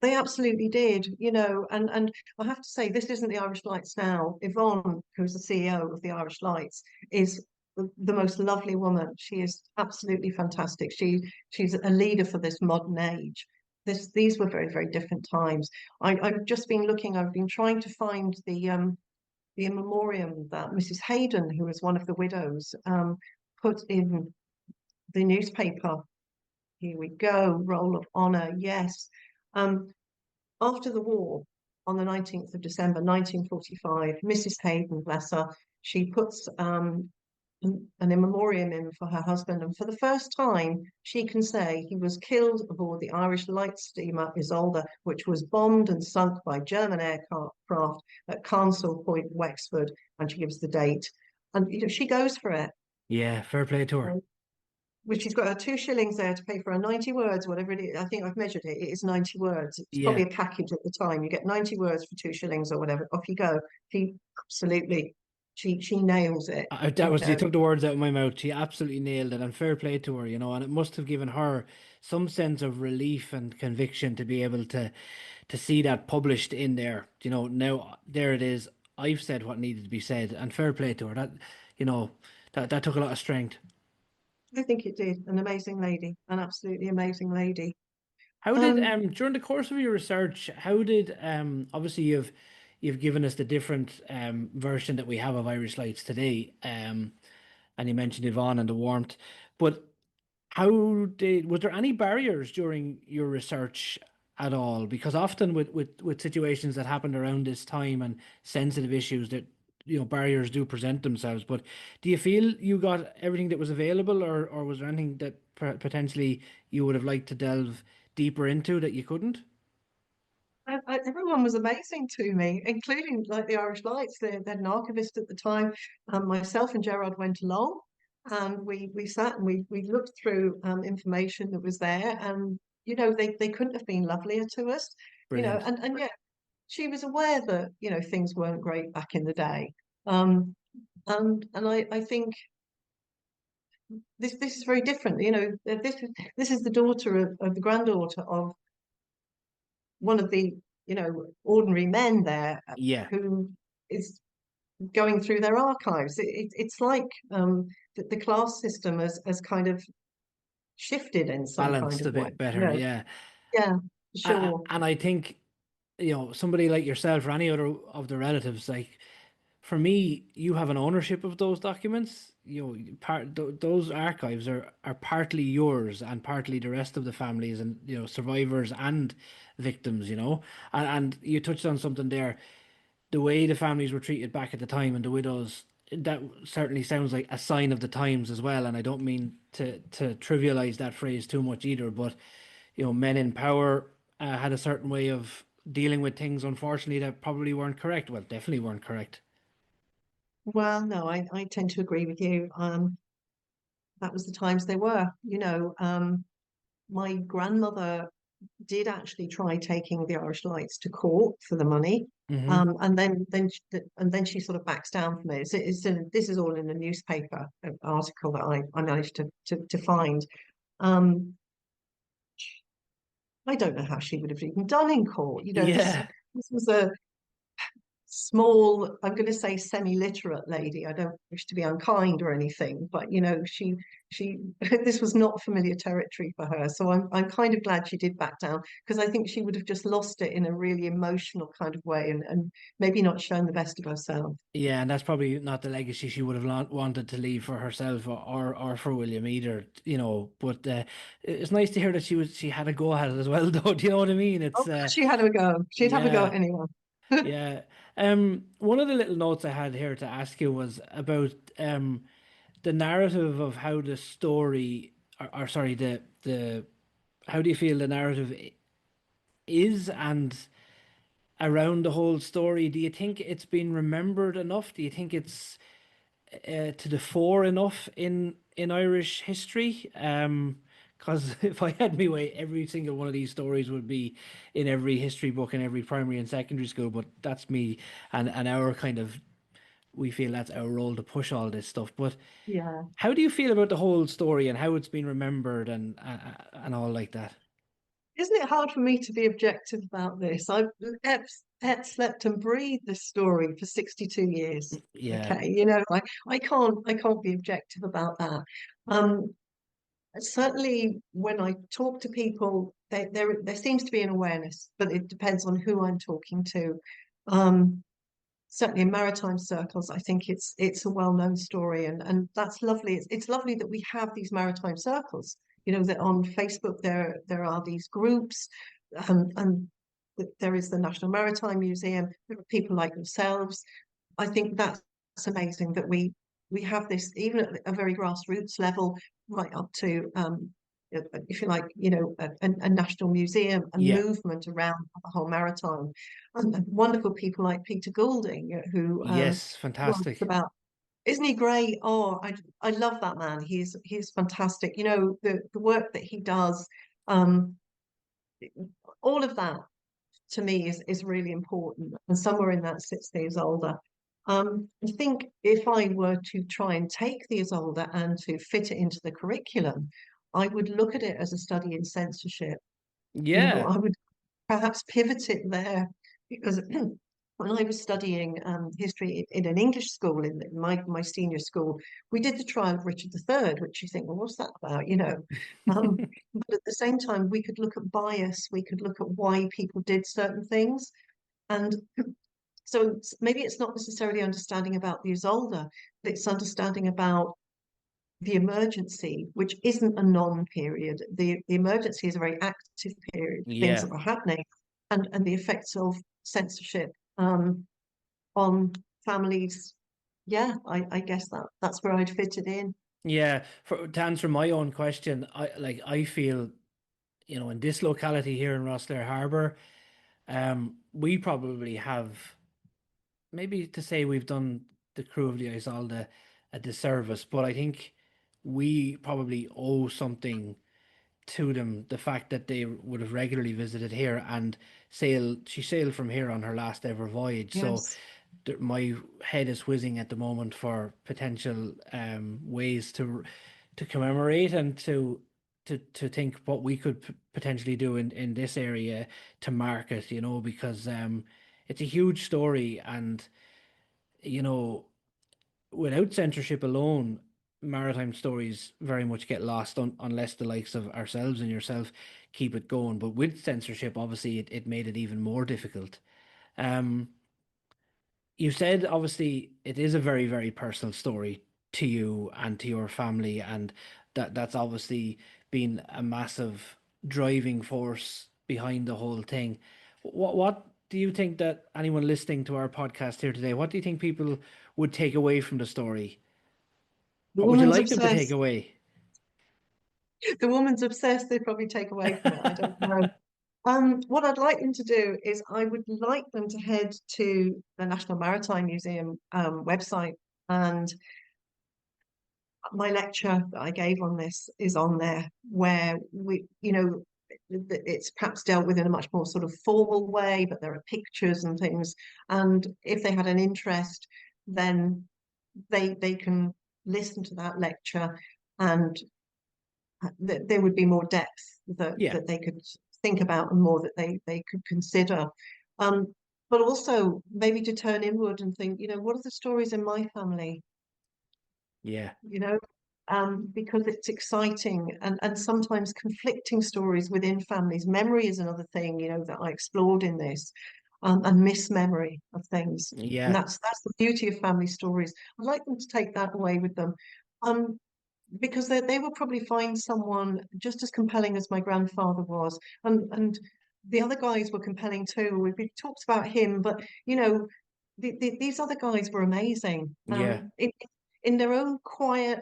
They absolutely did, you know, and I have to say, this isn't the Irish Lights now. Yvonne, who's the CEO of the Irish Lights, is the most lovely woman. She is absolutely fantastic. She's a leader for this modern age. These were very, very different times. I've just been looking, I've been trying to find the in memoriam that Mrs. Hayden, who was one of the widows, put in the newspaper. Here we go, roll of honour, yes. Um, After the war, on the 19th of December 1945, Mrs. Hayden, bless her, she puts an in memoriam in for her husband. And for the first time, she can say he was killed aboard the Irish light steamer Isolda, which was bombed and sunk by German aircraft at Cancel Point, Wexford. And she gives the date. And you know, she goes for it. Yeah, fair play to her. Which she's got her 2 shillings there to pay for her 90 words, whatever it is. I think I've measured it. It is 90 words. It's probably Yeah. a package at the time. You get 90 words for 2 shillings or whatever. Off you go. She absolutely, she nails it. That You was, you know, took the words out of my mouth. She absolutely nailed it, and fair play to her, and it must have given her some sense of relief and conviction to be able to see that published in there. Now there it is. I've said what needed to be said, and fair play to her. You know, that took a lot of strength. I think it did. An amazing lady, an absolutely amazing lady. How did Um, during the course of your research, how did obviously you've given us the different version that we have of Irish Lights today, and you mentioned Yvonne and the warmth, but was there any barriers during your research at all? Because often with situations that happened around this time and sensitive issues that barriers do present themselves. But do you feel you got everything that was available, or was there anything that potentially you would have liked to delve deeper into that you couldn't? Everyone was amazing to me, including like the Irish Lights. They had an archivist at the time. Myself and Gerard went along, and we sat and we looked through information that was there, and you know they couldn't have been lovelier to us, you know. Brilliant. And yeah, she was aware that you know things weren't great back in the day, um, and I think this is very different. You know, this is the daughter of the granddaughter of one of the you know ordinary men there Yeah. who is going through their archives. It's like the class system has kind of shifted in some kind Balanced of a way. bit better, yeah. Yeah, A- sure. And I think, somebody like yourself or any other of the relatives, like for me, you have an ownership of those documents. Those archives are partly yours and partly the rest of the families and survivors and victims. And you touched on something there. The way the families were treated back at the time and the widows, that certainly sounds like a sign of the times as well. And I don't mean to trivialize that phrase too much either, but men in power had a certain way of dealing with things, unfortunately, that probably weren't correct. Well, definitely weren't correct. Well, no, I tend to agree with you. That was the times they were. My grandmother did actually try taking the Irish Lights to court for the money. Hmm. And then she sort of backs down from it. This is all in a newspaper article that I managed to find. Um, I don't know how she would have even done in court. This Yeah. this was a small, I'm going to say semi-literate lady. I don't wish to be unkind or anything, but she this was not familiar territory for her. So I'm kind of glad she did back down because I think she would have just lost it in a really emotional kind of way and maybe not shown the best of herself. Yeah, and that's probably not the legacy she would have wanted to leave for herself or for William either. But it's nice to hear that she had a go at it as well, though. Do you know what I mean? Oh, It's she had a go. She'd have a go yeah, at anyone. yeah. One of the little notes I had here to ask you was about the narrative of how the story, or sorry, the how do you feel the narrative is and around the whole story? Do you think it's been remembered enough? Do you think it's to the fore enough in Irish history? Because if I had my way, every single one of these stories would be in every history book in every primary and secondary school. But that's me and our kind of we feel that's our role to push all this stuff. But Yeah. how do you feel about the whole story and how it's been remembered and all like that? Isn't it hard for me to be objective about this? I've ate, slept, and breathed this story for 62 years. Yeah, Okay, I can't be objective about that. Um, Certainly when I talk to people, there seems to be an awareness, but it depends on who I'm talking to. Um, Certainly in maritime circles, I think it's a well-known story, and that's lovely. It's lovely that we have these maritime circles. That on Facebook there are these groups, and there is the National Maritime Museum. There are people like yourselves. I think that's amazing that we have this even at a very grassroots level, right up to if you like, a national museum, a yeah, movement around the whole maritime, and wonderful people like Peter Goulding, who yes, writes fantastic. about. Isn't he great? Oh, I love that man. He's fantastic. The work that he does, um, all of that to me is really important. And somewhere in that sits the Isolda. I think if I were to try and take the Isolda and to fit it into the curriculum, I would look at it as a study in censorship. Yeah, I would perhaps pivot it there because when I was studying history in an English school in my senior school, we did the trial of Richard III, which you think, well, what's that about? But at the same time, we could look at bias, we could look at why people did certain things, and so maybe it's not necessarily understanding about the Isolde, but it's understanding about the emergency, which isn't a non-period. The emergency is a very active period, things yeah. that were happening, and the effects of censorship on families. Yeah, I guess that's where I'd fit it in. Yeah, to answer my own question, I feel, in this locality here in Rosslare Harbour, we probably have maybe to say we've done the crew of the Isolde a disservice, but I think we probably owe something to them, the fact that they would have regularly visited here and she sailed from here on her last ever voyage. So Yes. my head is whizzing at the moment for potential ways to commemorate and to think what we could potentially do in this area to mark it, because it's a huge story and you know without censorship alone. maritime stories very much get lost unless the likes of ourselves and yourself keep it going. But with censorship, obviously, it made it even more difficult. Um, you said obviously it is a very, very personal story to you and to your family, and that's obviously been a massive driving force behind the whole thing. What do you think that anyone listening to our podcast here today, what do you think people would take away from the story? The What would you woman's like them to take obsessed. away? The woman's obsessed. They probably take away from it. I don't know. What I'd like them to do is I would like them to head to the National Maritime Museum website, and my lecture that I gave on this is on there, where it's perhaps dealt with in a much more sort of formal way, but there are pictures and things. And if they had an interest, then they can listen to that lecture, and there would be more depth Yeah, that they could think about, and more that they could consider. Um, but also maybe to turn inward and think, what are the stories in my family? yeah, you know, because it's exciting, and sometimes conflicting stories within families. Memory is another thing, that I explored in this, and mismemory of things. And yeah, that's the beauty of family stories. I'd like them to take that away with them. Um, because they will probably find someone just as compelling as my grandfather was. And the other guys were compelling too. We talked about him, but these other guys were amazing, yeah, in their own quiet,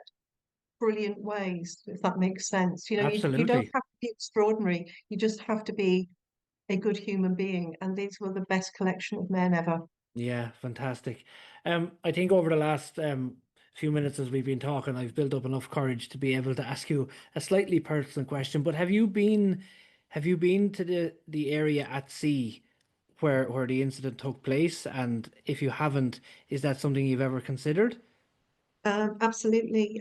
brilliant ways, if that makes sense. You don't absolutely. have to be extraordinary. You just have to be a good human being. And these were the best collection of men ever. Yeah, fantastic. I think over the last few minutes as we've been talking, I've built up enough courage to be able to ask you a slightly personal question. But have you been to the area at sea where the incident took place? And if you haven't, is that something you've ever considered? Absolutely.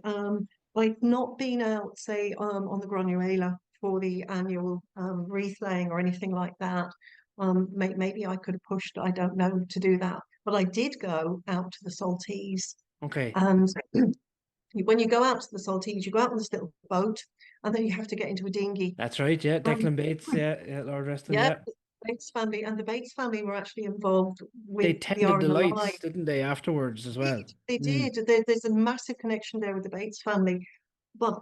I've not been out, say, on the Granuela for the annual wreath laying or anything like that. Maybe I could have pushed, I don't know, to do that. But I did go out to the Saltese. Okay, And when you go out to the Saltese, you go out on this little boat, and then you have to get into a dinghy. that's right. Yeah, Um, Declan Bates. Yeah, yeah, Lord rest him. yeah, Yeah, the Bates family, and the Bates family were actually involved they with the tended Are the in the Line. lights, didn't they, afterwards as well? They Mm. did. There's a massive connection there with the Bates family. But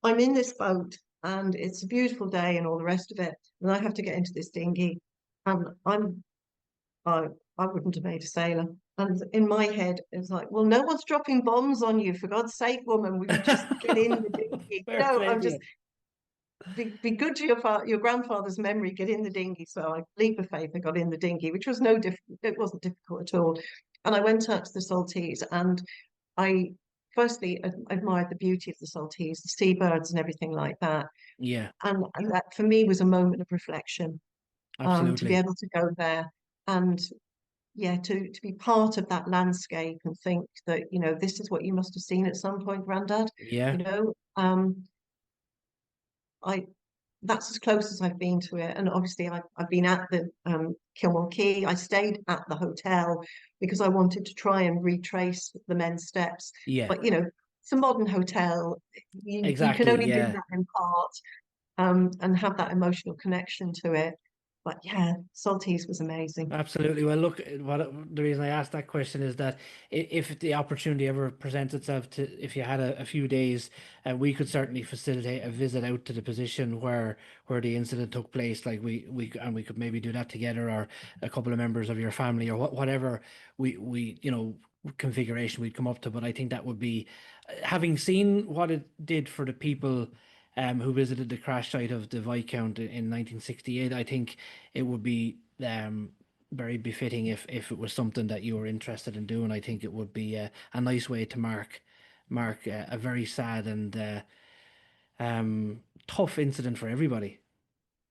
I'm in this boat, and it's a beautiful day and all the rest of it. And I have to get into this dinghy. And I, I wouldn't have made a sailor. And in my head, it's like, well, no one's dropping bombs on you. For God's sake, woman, will you just get in the dinghy? Fair play I'm to just you. be good to your grandfather's memory. Get in the dinghy. So I leap of faith, I got in the dinghy, which was no difficult. It wasn't difficult at all. And I went out to the Saltese, and I firstly admired the beauty of the Saltese, the seabirds and everything like that. Yeah, And that for me was a moment of reflection, to be absolutely. able to go there, and yeah, to be part of that landscape and think that, this is what you must have seen at some point, Grandad. Yeah, You know, I that's as close as I've been to it. And obviously, I've been at the Kilmore Quay. I stayed at the hotel because I wanted to try and retrace the men's steps. yeah. But it's a modern hotel. You can Exactly, only do yeah, that in part, and have that emotional connection to it. But yeah, Saltese was amazing. absolutely. Well, look, the reason I asked that question is that if the opportunity ever presents itself to, if you had a few days, we could certainly facilitate a visit out to the position where the incident took place. Like we could maybe do that together, or a couple of members of your family, or whatever we configuration we'd come up to. But I think that would be, having seen what it did for the people who visited the crash site of the Viscount in 1968. I think it would be very befitting if it was something that you were interested in doing. I think it would be a nice way to mark a very sad and tough incident for everybody.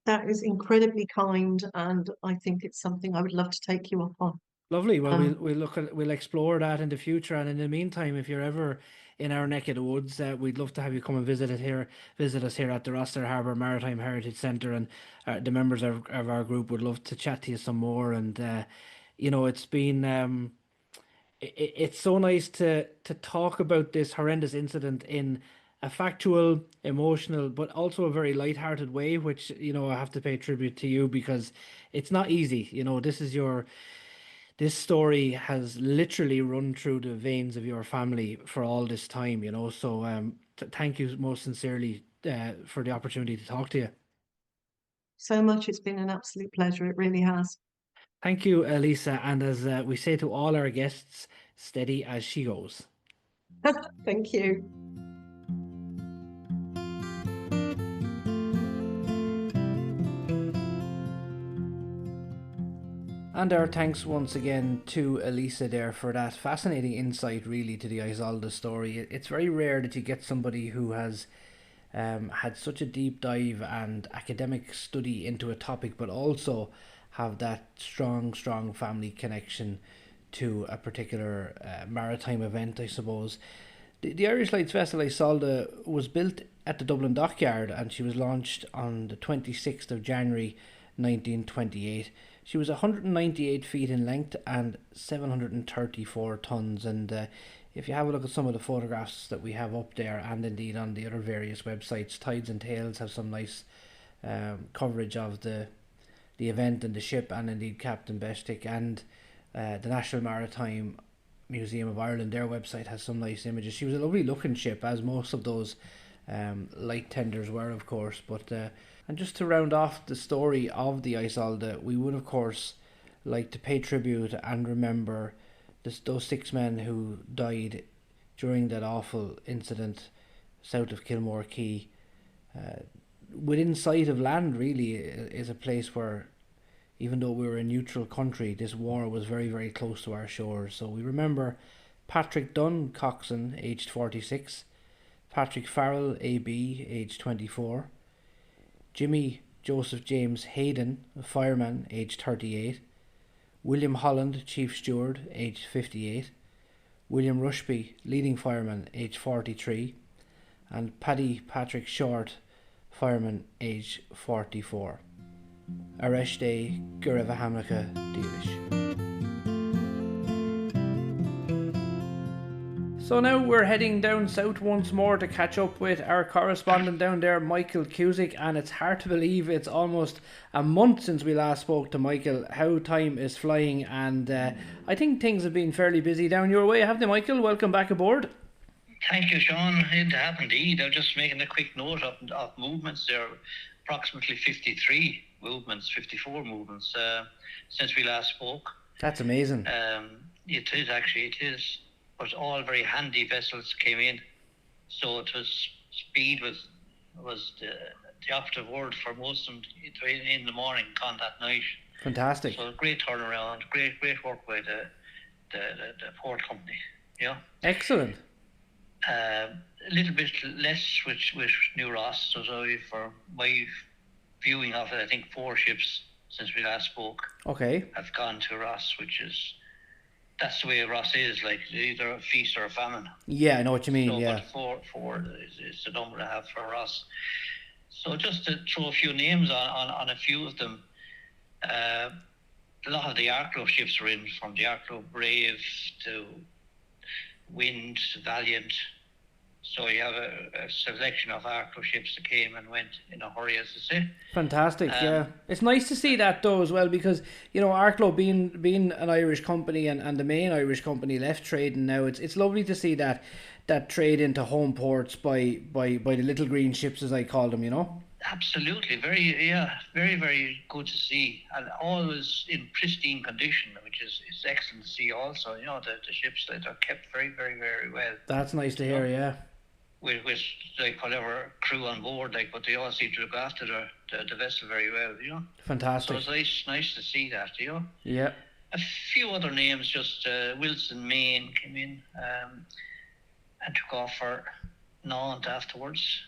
That is incredibly kind, and I think it's something I would love to take you up on. Lovely. Well, we'll Um, we'll look at we'll explore that in the future, and in the meantime, if you're ever in our neck of the woods, we'd love to have you come and visit us here at the Rossiter Harbour Maritime Heritage Centre, and the members of our group would love to chat to you some more. And it's been it's so nice to talk about this horrendous incident in a factual, emotional, but also a very light-hearted way, which, I have to pay tribute to you because it's not easy. This story has literally run through the veins of your family for all this time, So thank you most sincerely for the opportunity to talk to you. So much. It's been an absolute pleasure. It really has. Thank you, Elleesa. And as we say to all our guests, steady as she goes. Thank you. And our thanks once again to Elleesa there for that fascinating insight, really, to the Isolda story. It's very rare that you get somebody who has had such a deep dive and academic study into a topic, but also have that strong family connection to a particular maritime event, I suppose. The Irish Lights vessel Isolda was built at the Dublin Dockyard and she was launched on the 26th of January 1928. She was 198 feet in length and 734 tons. And if you have a look at some of the photographs that we have up there, and indeed on the other various websites, Tides and Tales have some nice coverage of the event and the ship, and indeed Captain Bestick, and the National Maritime Museum of Ireland, their website has some nice images. She was a lovely looking ship, as most of those light tenders were, of course. But and just to round off the story of the Isolda, we would of course like to pay tribute and remember those 6 men who died during that awful incident south of Kilmore Quay. Within sight of land, really, is a place where, even though we were a neutral country, this war was very close to our shores. So we remember Patrick Dunn, coxswain, aged 46, Patrick Farrell, AB, aged 24, Jimmy Joseph James Hayden, a fireman, aged 38, William Holland, chief steward, aged 58, William Rushby, leading fireman, aged 43, and Paddy Patrick Short, fireman, aged 44. Areshte Gureva Hamnaka Dealish. So now we're heading down south once more to catch up with our correspondent down there, Michael Cusick, and it's hard to believe it's almost a month since we last spoke to Michael. How time is flying, and I think things have been fairly busy down your way, haven't they, Michael? Welcome back aboard. Thank you, Sean. It have indeed. I'm just making a quick note of movements. There are approximately 53 movements, 54 movements since we last spoke. That's amazing. It is actually, it is. But all very handy vessels came in. So it was, speed was the operative word for most of them in the morning, gone that night. Fantastic. So great turnaround, great work by the port company. Yeah. Excellent. A little bit less with New Ross. So for my viewing of it, I think 4 ships since we last spoke. Okay. Have gone to Ross, that's the way Ross is, like either a feast or a famine. Yeah, I know what you mean. So, yeah. But 4 is the number to have for Ross. So just to throw a few names on a few of them. A lot of the Arklow ships were in, from the Arklow Brave to Wind, Valiant. So you have a selection of Arklow ships that came and went in a hurry, as I say. Fantastic, yeah. It's nice to see that though as well, because Arklow being an Irish company and the main Irish company left trading now, it's lovely to see that trade into home ports by the little green ships, as I call them, Absolutely, very good to see, and always in pristine condition, which is excellent to see. Also, the ships that are kept very well. That's nice to hear, yeah. With like whatever crew on board, but they all seem to look after the vessel very well, Fantastic. So it's nice to see that, Yeah. A few other names, just Wilson Main came in and took off for Nantes afterwards.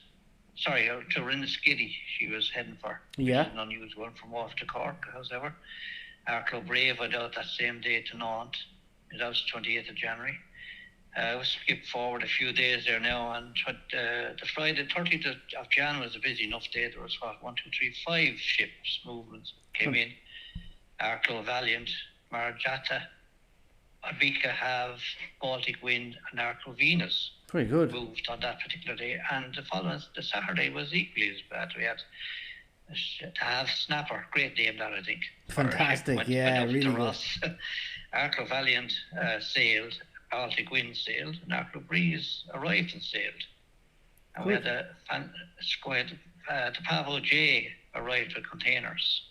Sorry, to Rinnaskiddy she was heading for. Yeah. Which is an unusual one from off to Cork, however. Arklow Brave went out that same day to Nantes. That was 28th of January. We'll skip forward a few days there now, and the Friday, 30th of January was a busy enough day. There was 5 ships movements came in. Arklow Valiant, Marjata, Albika have Baltic Wind and Arctic Venus Very good. moved on that particular day, and the Saturday was equally as bad. We had to have Snapper, great name that I think. Fantastic, yeah, really good. Arctic Valiant sailed, Baltic Wind sailed, and Arctic Breeze arrived and sailed. And we had the Pavo J arrived with containers.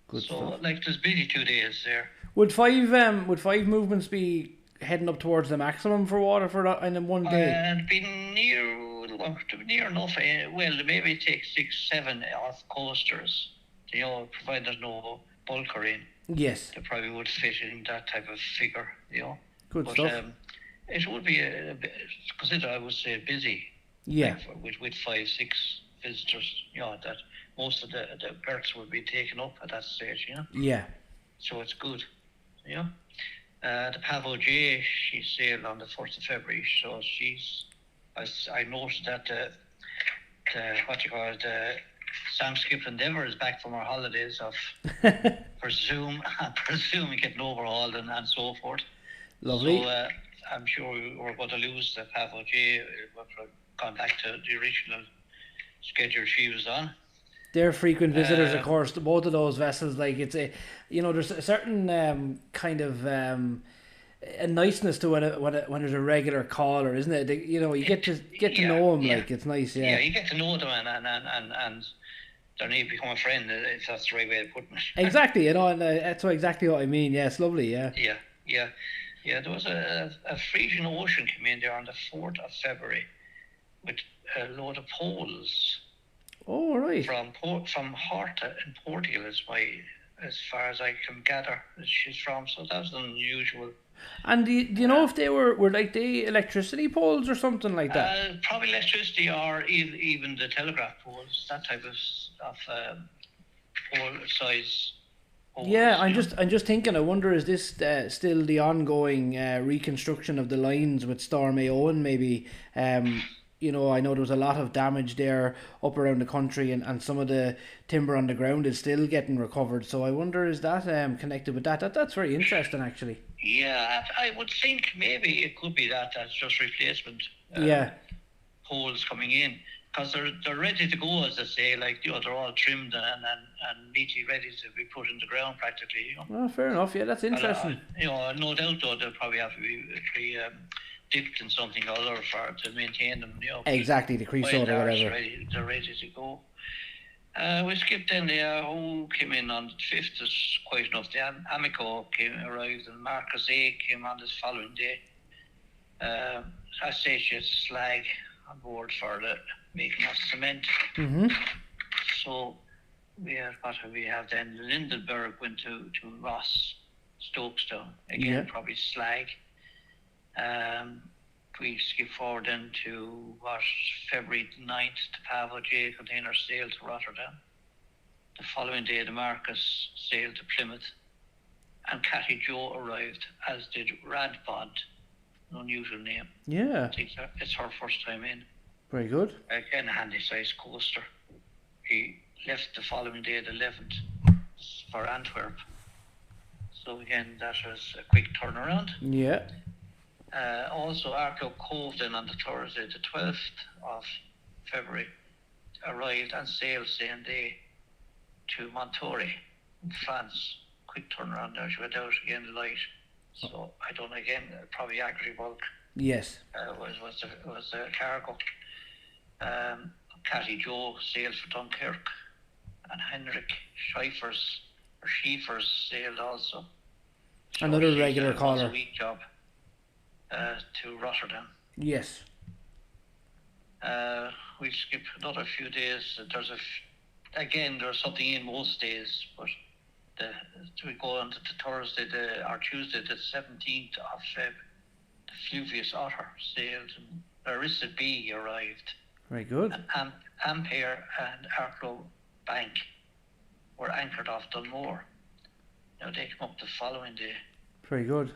Good so stuff. There's busy 2 days there. Would five movements be heading up towards the maximum for Waterford in one day? And be near enough. Well, maybe take 6, 7 off coasters. Provided there's no bulker in. Yes. They probably would fit in that type of figure. Good stuff. It would be consider, I would say, busy. Yeah. With 5, 6 visitors. That most of the berths would be taken up at that stage. Yeah. So it's good. The Pavo J, she sailed on the 1st of February, so I noticed that Sam Skip Endeavour is back from her holidays of presuming getting overhauled and so forth. Lovely. So I'm sure we're going to lose the Pavo J. We're gone back to the original schedule she was on. They're frequent visitors, of course, to both of those vessels. Like it's there's a certain kind of a niceness to when there's a regular caller, isn't it? You get to know them. Yeah. Like it's nice. Yeah. Yeah, you get to know them and they need to become a friend, if that's the right way of putting it. Exactly. And that's exactly what I mean. Yeah, it's lovely. Yeah. Yeah. There was a Frisian Ocean came in there on the 4th of February with a load of poles. Oh, right. From Horta in Portugal, as far as I can gather, she's from. So that was unusual. And do you know if they were like the electricity poles or something like that? Probably electricity, or even the telegraph poles, that type of pole size. Poles, yeah, I'm just thinking. I wonder, is this still the ongoing reconstruction of the lines with Storm Aowen? Maybe. I know there was a lot of damage there up around the country, and some of the timber on the ground is still getting recovered. So I wonder, is that connected with that? That's very interesting, actually. Yeah, I would think maybe it could be that's just replacement. Poles coming in, because they're ready to go, as they say. They're all trimmed and neatly ready to be put in the ground practically. Well, fair enough. Yeah, that's interesting. No doubt though they'll probably have to be dipped in something or other to maintain them. Exactly, the creosote or whatever. They're ready to go. We skipped then who came in on the 5th. Is quite enough. The Amico arrived, and Marcus A came on this following day. I say she's slag on board for the making of cement. Mm-hmm. So we have then Lindenberg went to Ross Stokestown again, probably slag. We skip forward then to February 9th, the Pavo J container sailed to Rotterdam. The following day, the Marcus sailed to Plymouth, and Catty Joe arrived, as did Radbod, an unusual name. Yeah. I think it's her first time in. Very good. Again, a handy-sized coaster. He left the following day, the 11th, for Antwerp. So again, that was a quick turnaround. Yeah. Also, Arklow Cove then on the Thursday, the 12th of February, arrived and sailed same day to Montori in France. Quick turnaround there. She went out again light. So I don't know, again, probably agri-bulk. Yes. Was the cargo. Catty Joe sailed for Dunkirk, and Henrik Schiefers sailed also. So another regular caller. A week job. To Rotterdam. Yes. We skip another few days. There's something in most days, but we go on to the Thursday or Tuesday, the 17th of Feb. The Fluvius Otter sailed, and Larissa B arrived. Very good. And Ampere and Arklow Bank were anchored off Dunmore. Now they come up the following day. Very good.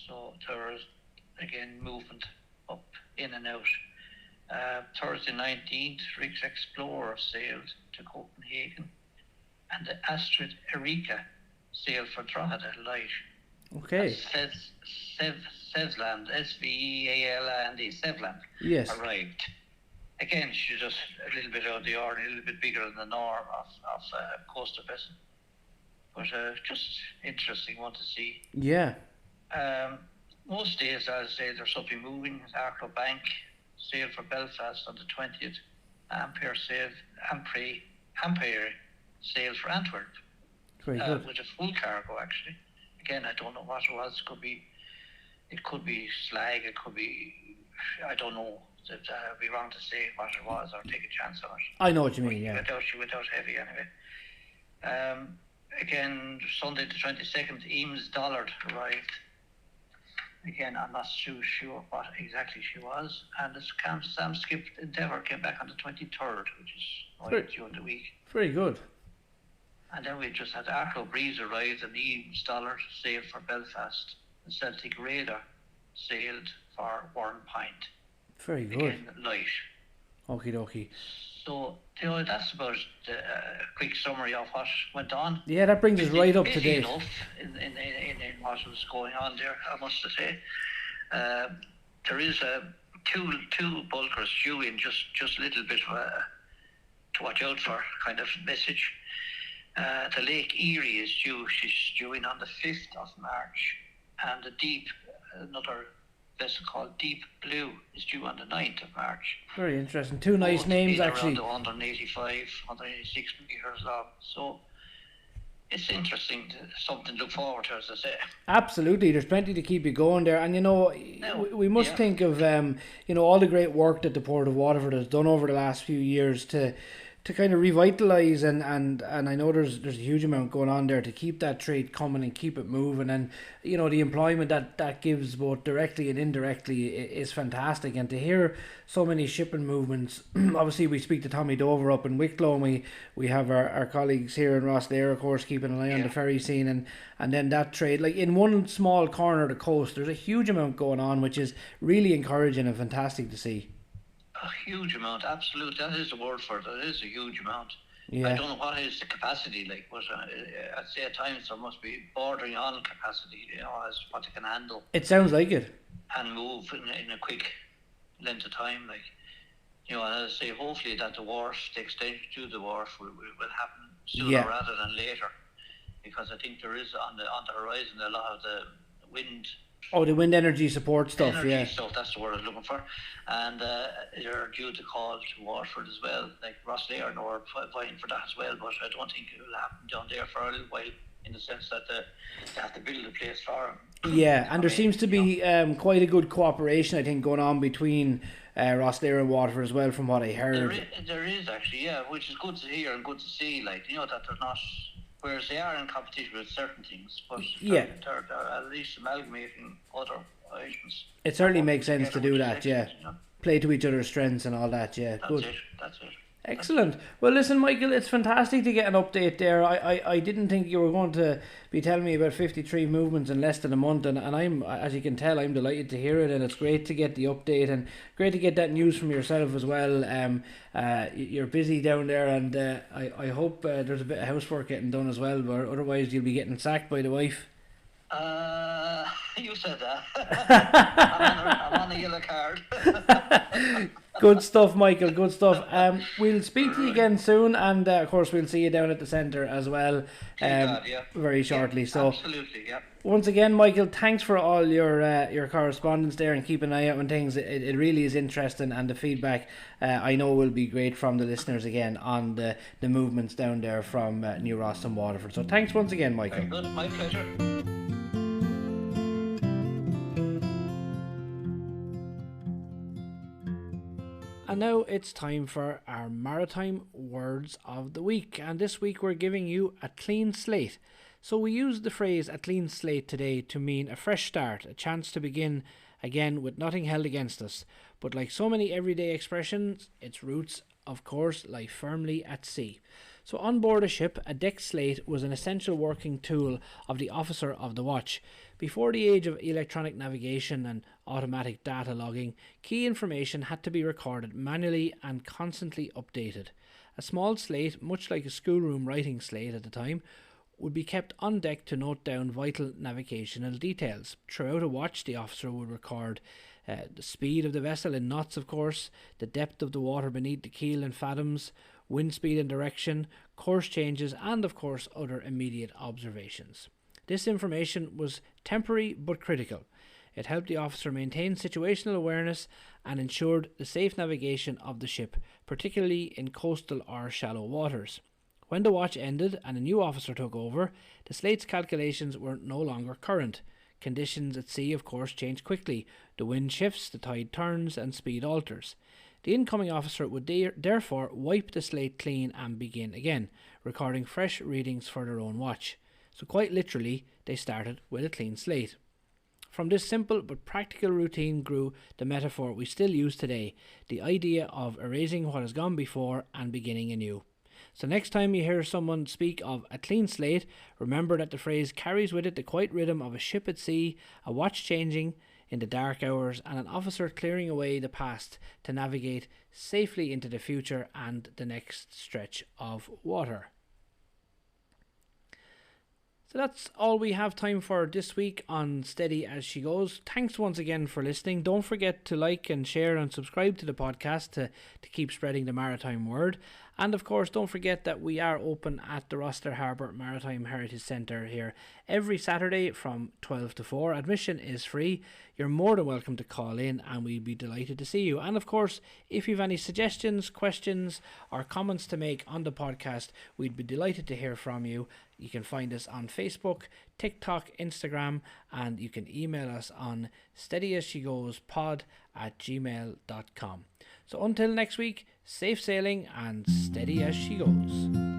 So there's again movement up in and out. Thursday 19th, Rick's Explorer sailed to Copenhagen, and the Astrid Erika sailed for Drogheda light. Okay. Sevland, Svealand, Sevland, Yes. arrived. Again, she's just a little bit out of the ordinary, a little bit bigger than the norm of coastal vessel. But just interesting one to see. Yeah. Most days, I'll say, there's something moving. Arklow Bank sailed for Belfast on the 20th. Ampere sailed for Antwerp. Very good. With a full cargo, actually. Again, I don't know what it was. It could be slag. It could be, I don't know. It'd be wrong to say what it was or take a chance on it. I know what you mean, yeah. She went out heavy anyway. Again, Sunday the 22nd, Eames Dollard arrived. Again, I'm not too sure what exactly she was. And the Sam Skip Endeavour came back on the 23rd, which is during the week. Very good. And then we just had Arklow Breeze arrived, and Eames Dollard sailed for Belfast. And Celtic Raider sailed for Warren Pint. Very good. Again, light. Okie dokie. So, that's about a quick summary of what went on. Yeah, that brings us right up to date. Enough in what was going on there, I must say. There is two bulkers due in, just a little bit to watch out for kind of message. The Lake Erie is due. She's due in on the 5th of March. And another vessel called Deep Blue is due on the 9th of March. Very interesting. Two nice names, actually. Around 185, 186 metres long. So it's interesting, something to look forward to, as I say. Absolutely, there's plenty to keep you going there. And, we must think of, all the great work that the Port of Waterford has done over the last few years to kind of revitalise and I know there's a huge amount going on there to keep that trade coming and keep it moving, and the employment that gives both directly and indirectly is fantastic. And to hear so many shipping movements, obviously we speak to Tommy Dover up in Wicklow, and we have our colleagues here in Rosslare, of course, keeping an eye on the ferry scene, and then that trade, like in one small corner of the coast, there's a huge amount going on, which is really encouraging and fantastic to see. A huge amount, absolutely. That is the word for it. It is a huge amount. Yeah. I don't know what is the capacity like, but I'd say at times there must be bordering on capacity, as what they can handle. It sounds like it. And move in a quick length of time, like, and as I say, hopefully that the extension to the wharf will happen sooner rather than later, because I think there is on the horizon a lot of the wind. Oh, the wind energy support stuff, stuff, that's the word I was looking for. And they're due to call to Waterford as well. Like Rosslare are vying for that as well, but I don't think it will happen down there for a little while, in the sense that they have to build a place for them. Yeah, and there seems to be quite a good cooperation, I think, going on between Rosslare and Waterford as well, from what I heard. There is actually, which is good to hear and good to see, that they're not... Whereas they are in competition with certain things, but they're at least amalgamating other items. It certainly makes sense to do that, Play to each other's strengths and all that, That's it. Excellent. Well, listen, Michael, it's fantastic to get an update there. I didn't think you were going to be telling me about 53 movements in less than a month, and I'm, as you can tell, I'm delighted to hear it, and it's great to get the update and great to get that news from yourself as well. You're busy down there, and I hope there's a bit of housework getting done as well, but otherwise you'll be getting sacked by the wife. You said that. I'm on a yellow card. Good stuff, Michael. Good stuff. We'll speak to you again soon, and of course we'll see you down at the centre as well, very shortly. So absolutely, once again, Michael, thanks for all your correspondence there and keeping an eye out on things. It really is interesting, and the feedback I know will be great from the listeners again on the movements down there from New Ross and Waterford. So thanks once again, Michael. Very good, my pleasure. And now it's time for our Maritime Words of the Week. And this week we're giving you a clean slate. So we use the phrase a clean slate today to mean a fresh start, a chance to begin again with nothing held against us. But like so many everyday expressions, its roots, of course, lie firmly at sea. So on board a ship, a deck slate was an essential working tool of the officer of the watch. Before the age of electronic navigation and automatic data logging, key information had to be recorded manually and constantly updated. A small slate, much like a schoolroom writing slate at the time, would be kept on deck to note down vital navigational details. Throughout a watch, the officer would record the speed of the vessel in knots, of course, the depth of the water beneath the keel in fathoms, wind speed and direction, course changes, and of course other immediate observations. This information was temporary but critical. It helped the officer maintain situational awareness and ensured the safe navigation of the ship, particularly in coastal or shallow waters. When the watch ended and a new officer took over, the slate's calculations were no longer current. Conditions at sea, of course, change quickly. The wind shifts, the tide turns, and speed alters. The incoming officer would therefore wipe the slate clean and begin again, recording fresh readings for their own watch. So quite literally, they started with a clean slate. From this simple but practical routine grew the metaphor we still use today, the idea of erasing what has gone before and beginning anew. So next time you hear someone speak of a clean slate, remember that the phrase carries with it the quiet rhythm of a ship at sea, a watch changing in the dark hours, and an officer clearing away the past to navigate safely into the future and the next stretch of water. So that's all we have time for this week on Steady As She Goes. Thanks once again for listening. Don't forget to like and share and subscribe to the podcast to keep spreading the maritime word. And of course, don't forget that we are open at the Roster Harbour Maritime Heritage Centre here every Saturday from 12 to 4. Admission is free. You're more than welcome to call in and we'd be delighted to see you. And of course, if you have any suggestions, questions or comments to make on the podcast, we'd be delighted to hear from you. You can find us on Facebook, TikTok, Instagram, and you can email us on steadyasSheGoesPod@gmail.com. So until next week, safe sailing and steady as she goes.